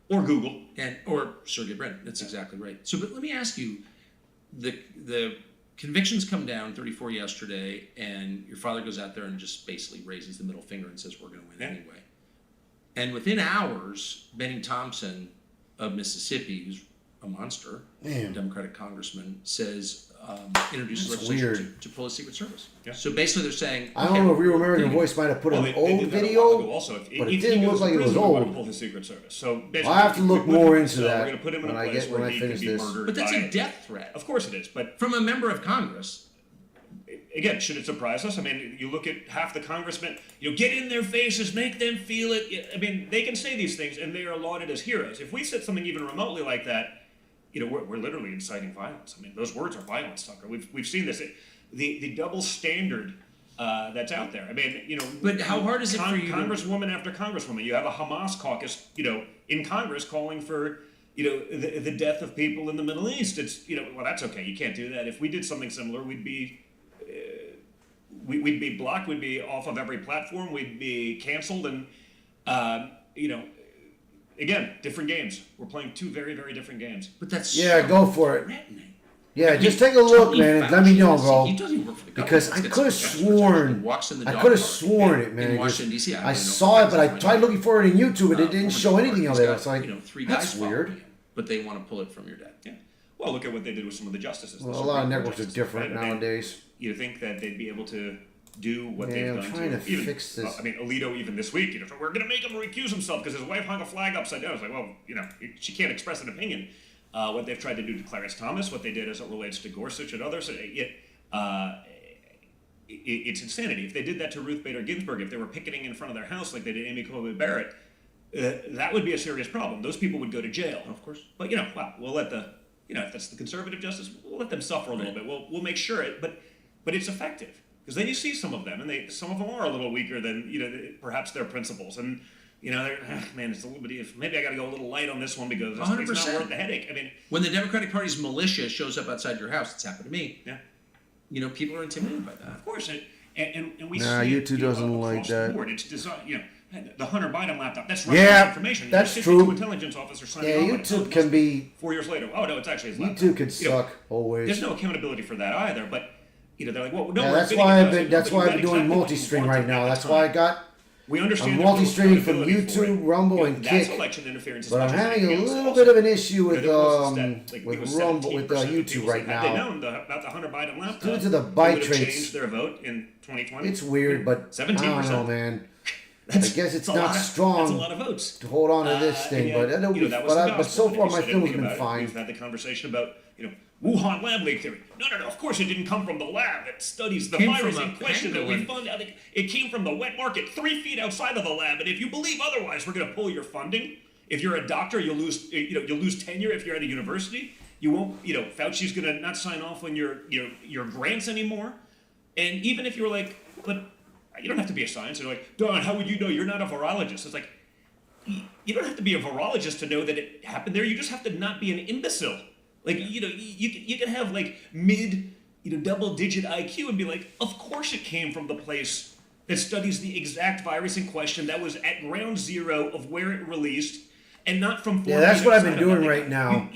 Or Google. or Sergey Brin. That's exactly right. So, but let me ask you, the convictions come down 34 yesterday, and your father goes out there and just basically raises the middle finger and says, we're going to win anyway. And within hours, Benny Thompson of Mississippi, who's a monster, Damn. Democratic congressman, says, introduces That's legislation weird. to pull the Secret Service. Yeah. So basically they're saying, I don't know if Real American Voice might have put Well, an they old did that a video, while ago also. but it didn't look like it was We're old. going to pull the Secret Service. So basically, I'll have to look we put him more in into cell. that We're going to put him in when a I place get- where when I he finish can be this. murdered. but that's by- a death threat Of course it is, but from a member of Congress. again, should it surprise us? I mean, you look at half the congressmen, get in their faces, make them feel it. I mean, they can say these things and they are lauded as heroes. If we said something even remotely like that, we're literally inciting violence. I mean, those words are violence, Tucker. We've seen this. The double standard that's out there. I mean, But how hard is it for you to- Congresswoman after Congresswoman, you have a Hamas caucus, in Congress calling for, the death of people in the Middle East. It's, well, that's okay. You can't do that. If we did something similar, we'd be blocked. We'd be off of every platform. We'd be canceled. And, again, different games. We're playing 2 very, very different games. But that's Yeah, so go for it. threatening. Yeah, I mean, just take a look, Tony man, and let me Fauci know, is- bro. He doesn't work for the government. Because I He's could have got some guy sworn, who walks in the I dog could have park sworn it, man. in It Washington just- D.C. I don't know saw it, but I if tried looking for it in YouTube, and it didn't former show anything He's of it. got, I was like, 3 guys that's following weird. him, but they want to pull it from your dad. Yeah. Well, look at what they did with some of the justices. Well, The a lot of Supreme Court networks are justices, different right? I mean, nowadays. you think that they'd be able to do what Yeah, they've I'm done trying to even, fix this. well, I mean, Alito even this week, we're going to make him recuse himself because his wife hung a flag upside down. It's like, well, she can't express an opinion. What they've tried to do to Clarence Thomas, what they did as it relates to Gorsuch and others, it's insanity. If they did that to Ruth Bader Ginsburg, if they were picketing in front of their house like they did Amy Coney Barrett, that would be a serious problem. Those people would go to jail. Of course. But well, we'll let if that's the conservative justice, we'll let them suffer a little bit. We'll make sure but it's effective because then you see some of them, and some of them are a little weaker than perhaps their principles, and they're, man, it's a little bit. Maybe I got to go a little light on this one because it's not 100%. worth the headache. I mean, When the Democratic Party's militia shows up outside your house, it's happened to me. yeah. People are intimidated by that. Of course, and we Nah, see YouTube it, doesn't across like the that. board. It's designed, the Hunter Biden laptop. That's Yeah, information. that's You're true. 52 intelligence officer signing Yeah, off on it. YouTube Oh, can be. 4 years later. Oh no, it's actually his laptop. YouTube could You know, suck always. There's no accountability for that either. But they're like, well, no. Yeah, we're that's bidding why it I've does been. it. That's But why you I've been got doing exactly what you multi-stream wanted right now. at the That's time. why I got. We understand I'm there's no multi-streaming from accountability for YouTube, it. Rumble, and That's Kick. election interference. As But I'm much as having a anything else little also. bit of an issue with There was that, like, it was Rumble with 17% of YouTube people right said, had they now. known about the Hunter Biden laptop, Due to the they buy would have traits. changed their vote in 2020. It's weird, but I 17%. don't know, man. That's- I guess it's that's a not lot of- strong That's a lot of votes. to hold on to this thing, but it'll be. that was the But so gospel. far If you my said film's anything been about it, fine. We've had the conversation about Wuhan lab leak theory. No. Of course, it didn't come from the lab that studies the Came virus from in a question that we pangolin. fund. I think it came from the wet market 3 feet outside of the lab. And if you believe otherwise, we're going to pull your funding. If you're a doctor, you'll lose. You'll lose tenure if you're at a university. You won't. Fauci's going to not sign off on your grants anymore. And even if you're like, but you don't have to be a scientist. They're like, Don, how would you know? You're not a virologist. It's like, you don't have to be a virologist to know that it happened there. You just have to not be an imbecile. Like, you can have like mid, double-digit IQ and be like, of course it came from the place that studies the exact virus in question that was at ground zero of where it released, and not from. 4 Yeah, that's feet what I've been outside of doing that. right now.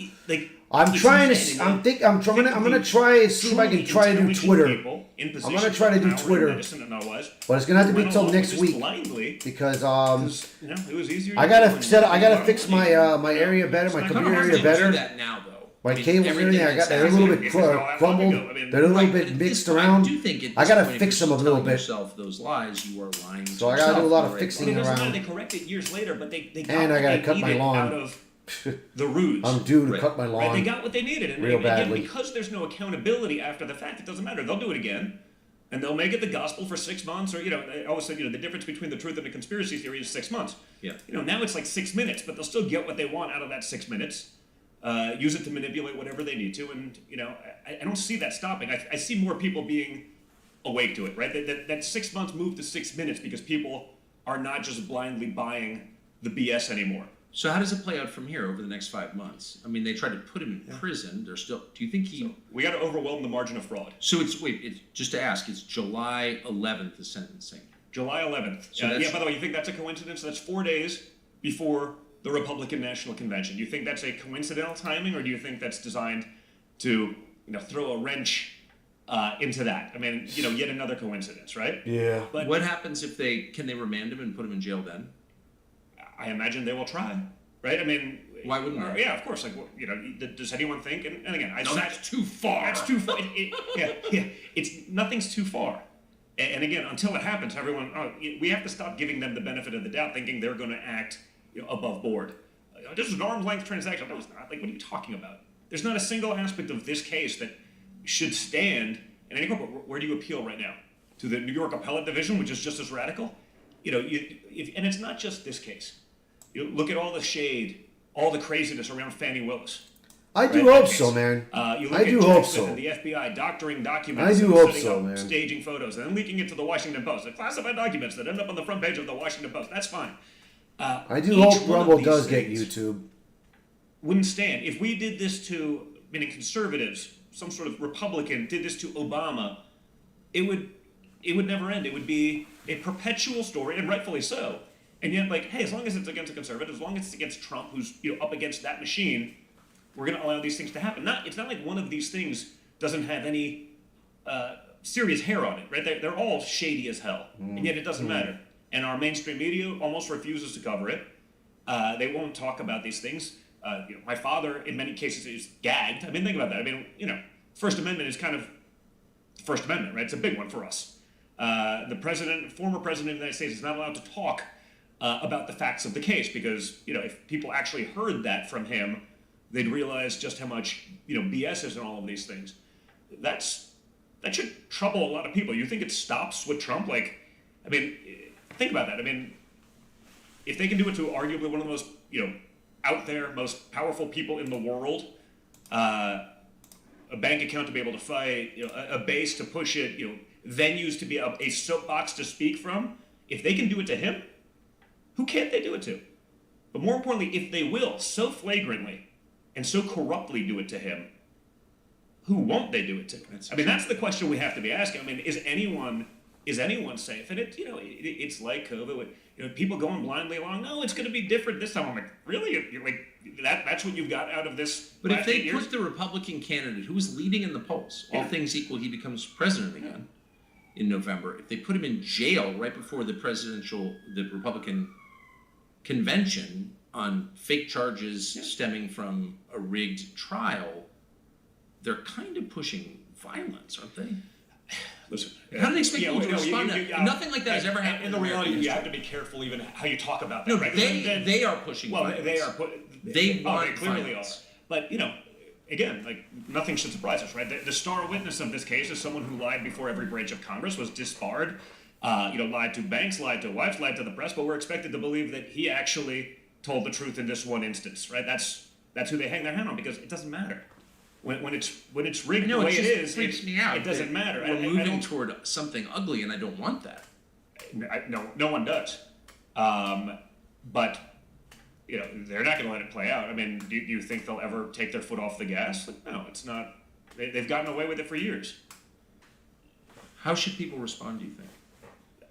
I'm It's trying insane. to. I'm gonna try and see if I can try to do Intelligent Twitter, people in I'm positions gonna try to of do power in Twitter. medicine and otherwise but it's gonna have to be went till along next just week blindly because you know, it was easier. I to do gotta when set. I you gotta had fix money. my area better, It's my not computer hard area to better. Do that now, though. My I mean, cables and everything, I got they're a that's little happening. bit This is how I crumbled. ago. I mean, They're a little Right, bit but mixed I around. do think at I this gotta point, if fix you're them a just little telling bit. yourself those lies, you are lying. So I gotta do a lot of to fixing Well, it doesn't around. matter. They correct it years later, but they got And I what gotta they cut my needed lawn. out of the ruse. I'm due to Right. cut my Right, lawn. they got what they needed, and real again, badly. because there's no accountability after the fact. It doesn't matter; they'll do it again, and they'll make it the gospel for 6 months. Or they always say, the difference between the truth and the conspiracy theory is 6 months. Yeah. Now it's like 6 minutes, but they'll still get what they want out of that 6 minutes. Use it to manipulate whatever they need to, and I don't see that stopping. I see more people being awake to it. Right, that 6 months moved to 6 minutes because people are not just blindly buying the BS anymore. So how does it play out from here over the next 5 months? I mean, they tried to put him in prison. They're still. Do you think he? We got to overwhelm the margin of fraud. So it's just to ask. It's July 11th, the sentencing. July 11th. So that's- By the way, you think that's a coincidence? That's 4 days before the Republican National Convention. Do you think that's a coincidental timing, or do you think that's designed to, throw a wrench into that? I mean, yet another coincidence, right? Yeah. But What happens if can they remand him and put him in jail then? I imagine they will try, right? I mean, Why wouldn't they? Yeah, of course. Like, does anyone think? And again, No, that's too far. That's too far. Yeah. Nothing's too far. And again, until it happens, we have to stop giving them the benefit of the doubt, thinking they're going to act above board. This is an arm's length transaction. No, it's not. Like, what are you talking about? There's not a single aspect of this case that should stand in any court. Where do you appeal right now? To the New York Appellate Division, which is just as radical? And it's not just this case. Look at all the shade, all the craziness around Fannie Willis. I do Right? hope so, man. You look I at do Jack hope Smith so. and the FBI doctoring documents. I do and hope setting so, up man. Staging photos and then leaking it to the Washington Post. The classified documents that end up on the front page of the Washington Post. That's fine. I do Each hope one of Rumble these does get things YouTube. Wouldn't stand. If we did this to, meaning conservatives, some sort of Republican did this to Obama, it would never end. It would be a perpetual story, and rightfully so. And yet, hey, as long as it's against a conservative, as long as it's against Trump, who's up against that machine, we're going to allow these things to happen. It's not like one of these things doesn't have any serious hair on it, right? They're all shady as hell, and yet it doesn't matter. And our mainstream media almost refuses to cover it. They won't talk about these things. My father, in many cases, is gagged. I mean, think about that. I mean, First Amendment is kind of the First Amendment, right? It's a big one for us. The former president of the United States is not allowed to talk about the facts of the case because, if people actually heard that from him, they'd realize just how much, BS is in all of these things. That should trouble a lot of people. You think it stops with Trump? Think about that. I mean, if they can do it to arguably one of the most, out there, most powerful people in the world, a bank account to be able to fight, a base to push it, venues to be a soapbox to speak from, if they can do it to him, who can't they do it to? But more importantly, if they will so flagrantly and so corruptly do it to him, who won't they do it to? That's the question we have to be asking. Is anyone safe? And it's like COVID. People going blindly along. No, it's going to be different this time. I'm like, really? That's what you've got out of this? But if last they 8 years? put the Republican candidate who was leading in the polls, all things equal, he becomes president again in November. If they put him in jail right before the Republican convention on fake charges stemming from a rigged trial, they're kind of pushing violence, aren't they? Listen, How do they expect people to respond to that? Nothing like that has ever happened In the in reality, American you have history. to be careful even how you talk about that. No, right? they are pushing violence. They are. They want they clearly violence. are. But again, nothing should surprise us, right? The star witness of this case is someone who lied before every branch of Congress, was disbarred, lied to banks, lied to wives, lied to the press. But we're expected to believe that he actually told the truth in this one instance, right? That's who they hang their hat on because it doesn't matter. When it's rigged the way it is, freaks me out. It doesn't matter. We're I moving don't- toward something ugly, and I don't want that. No one does. But they're not going to let it play out. Do you think they'll ever take their foot off the gas? No, it's not. They've gotten away with it for years. How should people respond, do you think?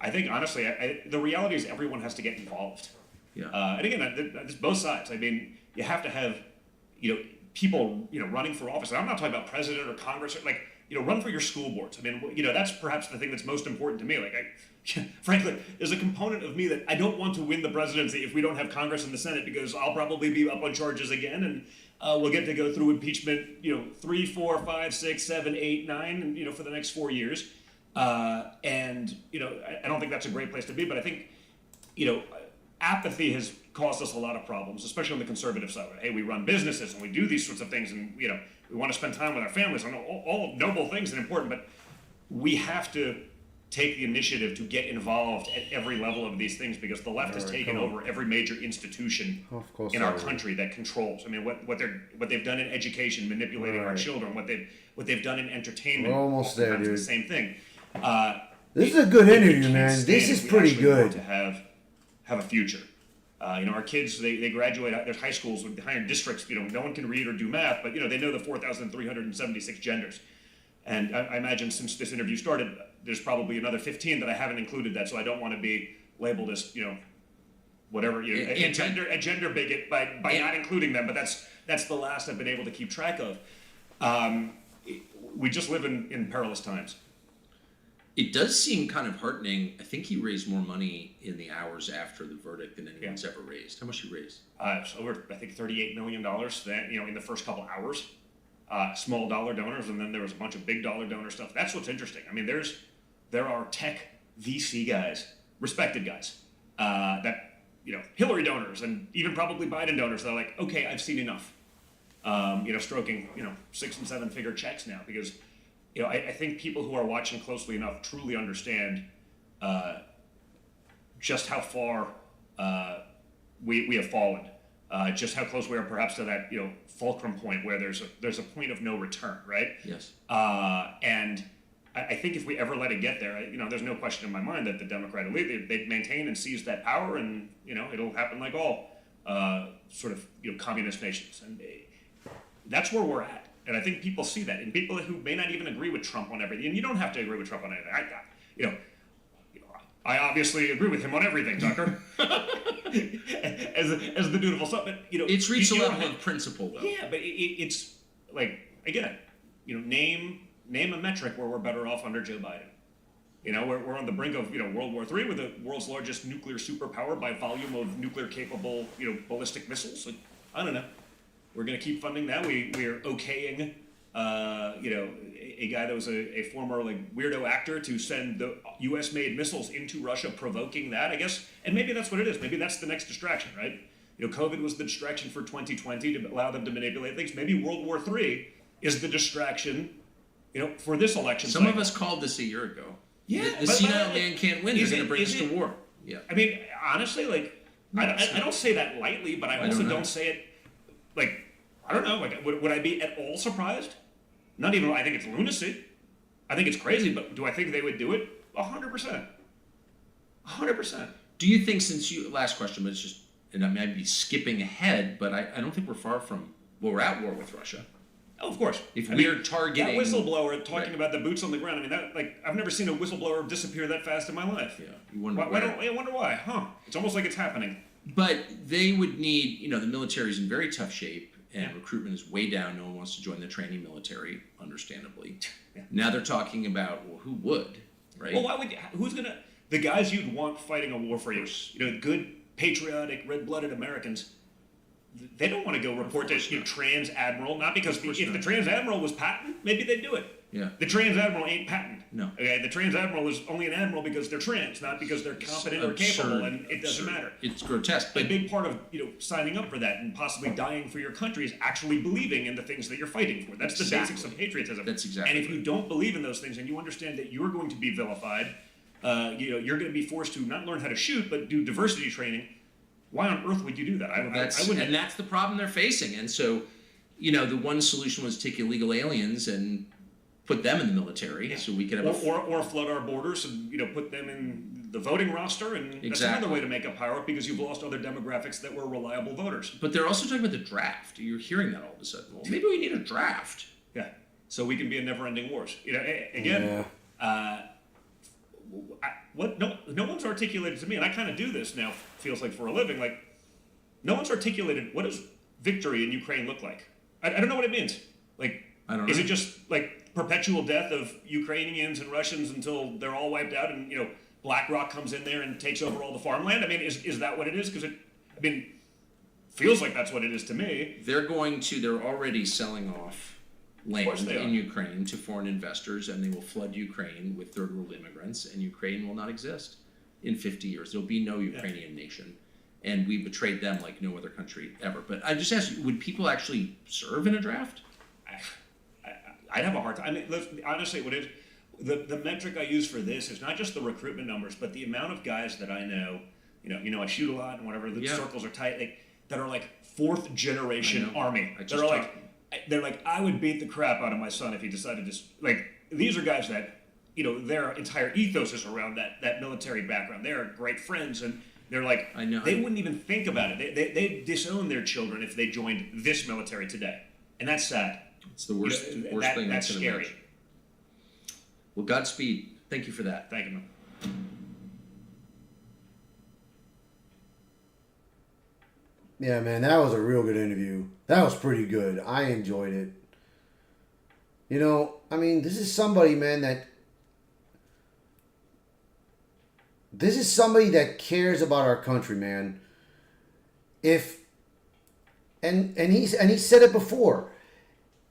I think honestly, the reality is everyone has to get involved. Yeah. And again, it's both sides. You have to have people, running for office. And I'm not talking about president or Congress, or like, run for your school boards. I mean, that's perhaps the thing that's most important to me. Like, frankly, there's a component of me that I don't want to win the presidency if we don't have Congress and the Senate, because I'll probably be up on charges again, and we'll get to go through impeachment, 3, 4, 5, 6, 7, 8, 9, and, for the next 4 years. And, I don't think that's a great place to be, but I think, apathy has caused us a lot of problems, especially on the conservative side. Hey, we run businesses and we do these sorts of things, and, we want to spend time with our families. I know all noble things and important, but we have to take the initiative to get involved at every level of these things, because the left has taken over every major institution in our country that controls. I mean, what they've done in education, manipulating our children, what they've done in entertainment. We're almost there, dude. The same thing. This is a good interview, man. This is pretty good. To have a future. Our kids, they graduate, there's high schools with higher districts, no one can read or do math, but, they know the 4,376 genders. And I imagine since this interview started, there's probably another 15 that I haven't included that, so I don't want to be labeled as, whatever, a gender bigot by not including them, but that's the last I've been able to keep track of. We just live in perilous times. It does seem kind of heartening. I think he raised more money in the hours after the verdict than anyone's ever raised. How much he raised? It's over, I think, $38 million that, in the first couple hours. Small dollar donors, and then there was a bunch of big dollar donor stuff. That's what's interesting. I mean, there are tech VC guys, respected guys, that, Hillary donors and even probably Biden donors, they're like, okay, I've seen enough. Stroking, 6 and 7 figure checks now, because, I think people who are watching closely enough truly understand just how far we have fallen. Just how close we are perhaps to that, fulcrum point where there's a point of no return, right? Yes. And I think if we ever let it get there, there's no question in my mind that the Democrat elite, they'd maintain and seize that power, and, it'll happen like all sort of, communist nations. And that's where we're at. And I think people see that. And people who may not even agree with Trump on everything, and you don't have to agree with Trump on anything. I obviously agree with him on everything, Tucker. as the dutiful son, but it's reached a level of principle, though. Yeah, but it's like, again, name a metric where we're better off under Joe Biden. We're on the brink of World War III with the world's largest nuclear superpower by volume of nuclear capable ballistic missiles. Like, I don't know. We're going to keep funding that. We're okaying a guy that was a former weirdo actor to send the U.S.-made missiles into Russia, provoking that, I guess. And maybe that's what it is. Maybe that's the next distraction, right? COVID was the distraction for 2020 to allow them to manipulate things. Maybe World War III is the distraction, for this election Some cycle. of us called this a year ago. Yeah, the senile man can't win. They're going to bring us to war. Yeah. I mean, honestly, I don't say that lightly, but I also don't say it I don't know. Would I be at all surprised? Not even. I think it's lunacy. I think it's crazy. But do I think they would do it? 100%. 100%. Do you think, last question, but it's just, and I might be skipping ahead, but I don't think we're far from, we're at war with Russia. Oh, of course. If we're targeting that whistleblower talking about the boots on the ground, I mean, I've never seen a whistleblower disappear that fast in my life. Yeah. You wonder I wonder why. Huh? It's almost like it's happening. But they would need, the military's in very tough shape. And recruitment is way down. No one wants to join the training military, understandably. Yeah. Now they're talking about, well, who would, right? Well, the guys you'd want fighting a war for you, good, patriotic, red-blooded Americans, they don't want to go report to Trans Admiral, not because if the Trans Admiral was Patton, maybe they'd do it. Yeah. The Trans Admiral ain't Patton. No. Okay, the Trans Admiral is only an admiral because they're trans, not because they're competent or capable, and it doesn't matter. It's grotesque. But a big part of signing up for that and possibly dying for your country is actually believing in the things that you're fighting for. That's the basics of patriotism. That's exactly. And if you don't believe in those things and you understand that you're going to be vilified, you're going to be forced to not learn how to shoot but do diversity training. Why on earth would you do that? I wouldn't. And that's the problem they're facing. And so, the one solution was take illegal aliens and put them in the military, so we could have or flood our borders and put them in the voting roster, and that's another way to make up power because you've lost other demographics that were reliable voters. But they're also talking about the draft. You're hearing that all of a sudden. Well, maybe we need a draft. Yeah, so we can be in never-ending wars. What no one's articulated to me, and I kind of do this now. Feels like for a living. No one's articulated what does victory in Ukraine look like. I don't know what it means. Like, I don't is know. it just like perpetual death of Ukrainians and Russians until they're all wiped out, and BlackRock comes in there and takes over all the farmland? I mean, is that what it is? Because feels like that's what it is to me. They're already selling off land course they are. in Ukraine to foreign investors, and they will flood Ukraine with third world immigrants, and Ukraine will not exist in 50 years. There'll be no Ukrainian nation. And we betrayed them like no other country ever. But I just asked you, would people actually serve in a draft? I'd have a hard time. I mean, honestly, what the metric I use for this is not just the recruitment numbers, but the amount of guys that I know. I shoot a lot and whatever. The circles are tight. That are like fourth generation Army. They're like, I would beat the crap out of my son if he decided to. Like, these are guys that their entire ethos is around that military background. They're great friends, and they're like, they wouldn't even think about it. They disown their children if they joined this military today, and that's sad. It's the worst thing that's I can scary. imagine. Well, Godspeed. Thank you for that. Thank you, man. Yeah, man, that was a real good interview. That was pretty good. I enjoyed it. This is somebody, man, this is somebody that cares about our country, man. And he said it before.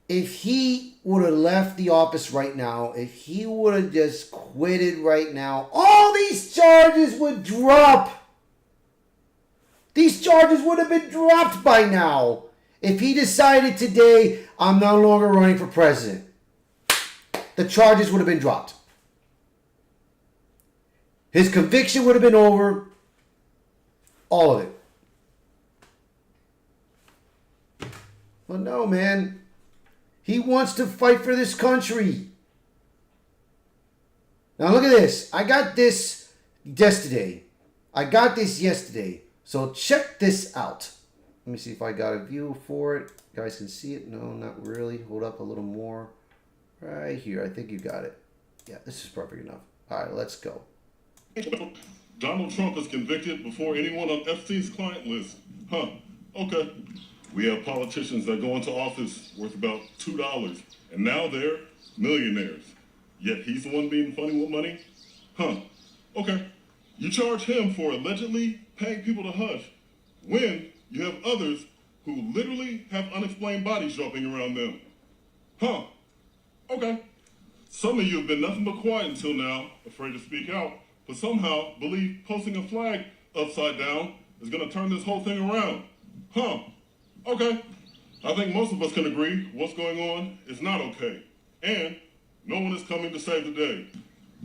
If he would have left the office right now, if he would have just quitted right now, all these charges would drop. These charges would have been dropped by now. If he decided today, I'm no longer running for president, the charges would have been dropped. His conviction would have been over. All of it. But no, man. He wants to fight for this country. Now look at this. I got this yesterday. So check this out. Let me see if I got a view for it. You guys can see it. No, not really. Hold up a little more. Right here. I think you got it. Yeah, this is perfect enough. All right, let's go. Donald Trump is convicted before anyone on Epstein's client list. Huh. Okay. We have politicians that go into office worth about $2, and now they're millionaires. Yet he's the one being funny with money? Huh. Okay. You charge him for allegedly paying people to hush when you have others who literally have unexplained bodies dropping around them. Huh. Okay. Some of you have been nothing but quiet until now, afraid to speak out, but somehow believe posting a flag upside down is going to turn this whole thing around. Huh. Okay. I think most of us can agree what's going on is not okay. And no one is coming to save the day.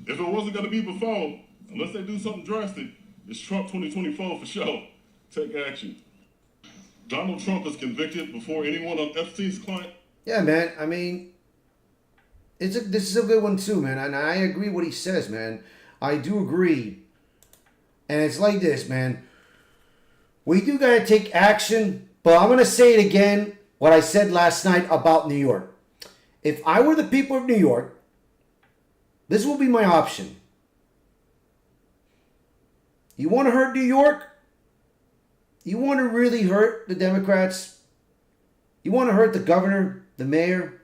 If it wasn't going to be before, unless they do something drastic, it's Trump 2024 for sure. Take action. Donald Trump is convicted before anyone on Epstein's client. Yeah, man. I mean, this is a good one too, man. And I agree what he says, man. I do agree. And it's like this, man. We do got to take action, but I'm going to say it again, what I said last night about New York. If I were the people of New York, this will be my option. You want to hurt New York? You want to really hurt the Democrats? You want to hurt the governor, the mayor?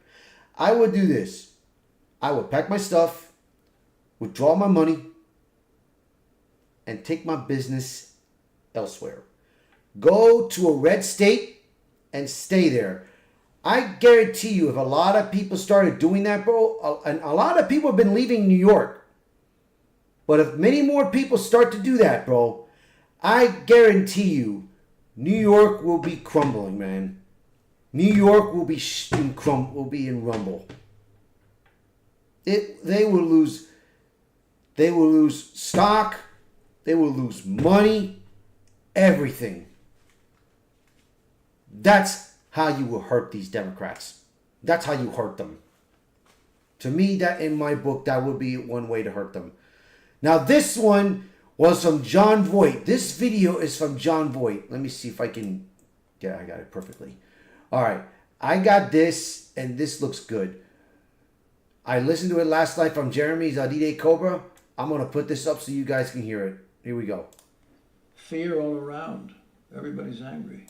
I would do this. I would pack my stuff, withdraw my money, and take my business elsewhere. Go to a red state and stay there. I guarantee you, if a lot of people started doing that, bro, and a lot of people have been leaving New York. But if many more people start to do that, bro, I guarantee you, New York will be crumbling, man. New York will be in rumble. They will lose stock, they will lose money, everything. That's how you will hurt these Democrats. That's how you hurt them. To me, that in my book, that would be one way to hurt them. Now, this one was from Jon Voight. This video is from Jon Voight. Let me see if I can... Yeah, I got it perfectly. All right. I got this, and this looks good. I listened to it last night from Jeremy's Adide Cobra. I'm going to put this up so you guys can hear it. Here we go. Fear all around. Everybody's angry.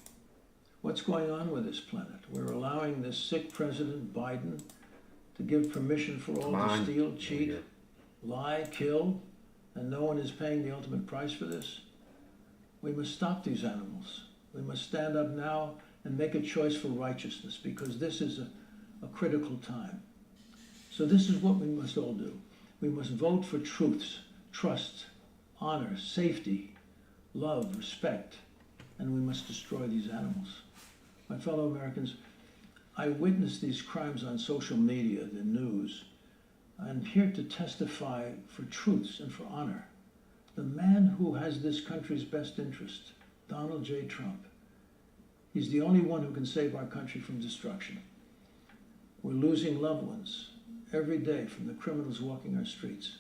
What's going on with this planet? We're allowing this sick President Biden to give permission for all to steal, cheat, lie, kill, and no one is paying the ultimate price for this. We must stop these animals. We must stand up now and make a choice for righteousness, because this is a critical time. So this is what we must all do. We must vote for truths, trust, honor, safety, love, respect, and we must destroy these animals. My fellow Americans, I witnessed these crimes on social media, the news. I'm here to testify for truths and for honor. The man who has this country's best interest, Donald J. Trump, he's the only one who can save our country from destruction. We're losing loved ones every day from the criminals walking our streets.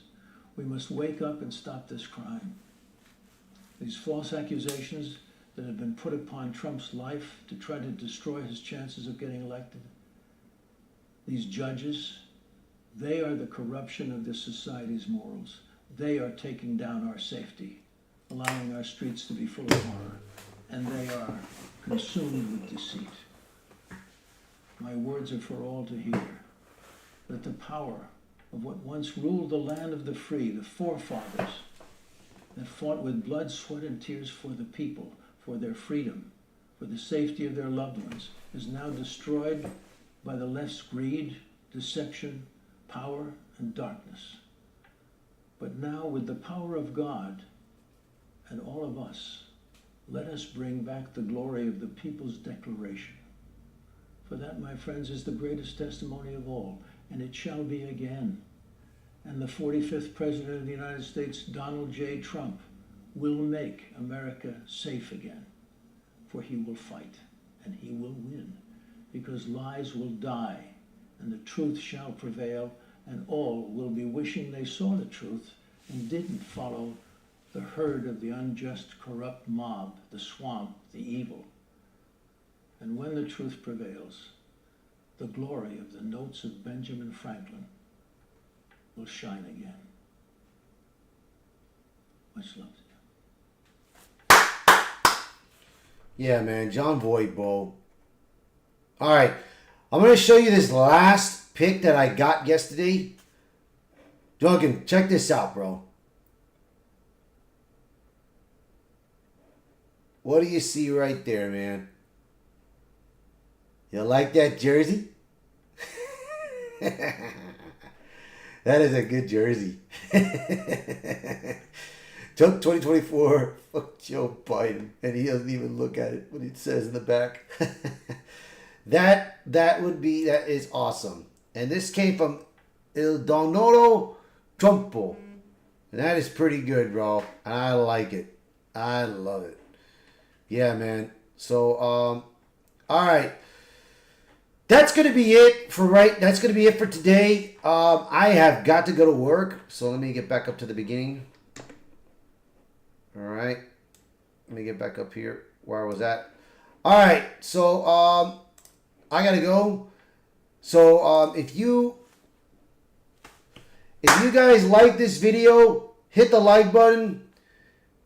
We must wake up and stop this crime. These false accusations that have been put upon Trump's life to try to destroy his chances of getting elected. These judges, they are the corruption of this society's morals. They are taking down our safety, allowing our streets to be full of horror, and they are consumed with deceit. My words are for all to hear, that the power of what once ruled the land of the free, the forefathers that fought with blood, sweat, and tears for the people, for their freedom, for the safety of their loved ones, is now destroyed by the left's greed, deception, power, and darkness. But now, with the power of God and all of us, let us bring back the glory of the People's Declaration. For that, my friends, is the greatest testimony of all, and it shall be again. And the 45th President of the United States, Donald J. Trump, will make America safe again, for he will fight and he will win, because lies will die and the truth shall prevail, and all will be wishing they saw the truth and didn't follow the herd of the unjust, corrupt mob, the swamp, the evil. And when the truth prevails, the glory of the notes of Benjamin Franklin will shine again. Much love to you. Yeah, man, John Voight, bro. All right, I'm going to show you this last pick that I got yesterday. Duncan, check this out, bro. What do you see right there, man? You like that jersey? That is a good jersey. Trump 2024, fuck Joe Biden, and he doesn't even look at it when it says in the back. that is awesome. And this came from Il Donoro Trumpo. And that is pretty good, bro. And I like it. I love it. Yeah, man. So, all right. That's gonna be it for today. I have got to go to work, so let me get back up to the beginning. All right, let me get back up here where I was at. All right, so I gotta go. So if you guys like this video, hit the like button.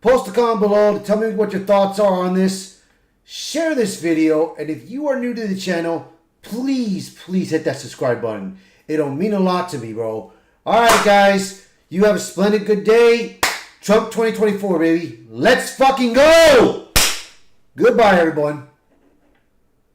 Post a comment below to tell me what your thoughts are on this. Share this video, and if you are new to the channel, please hit that subscribe button. It'll mean a lot to me, bro. All right, guys, you have a splendid good day. Trump 2024, baby. Let's fucking go! Goodbye, everyone.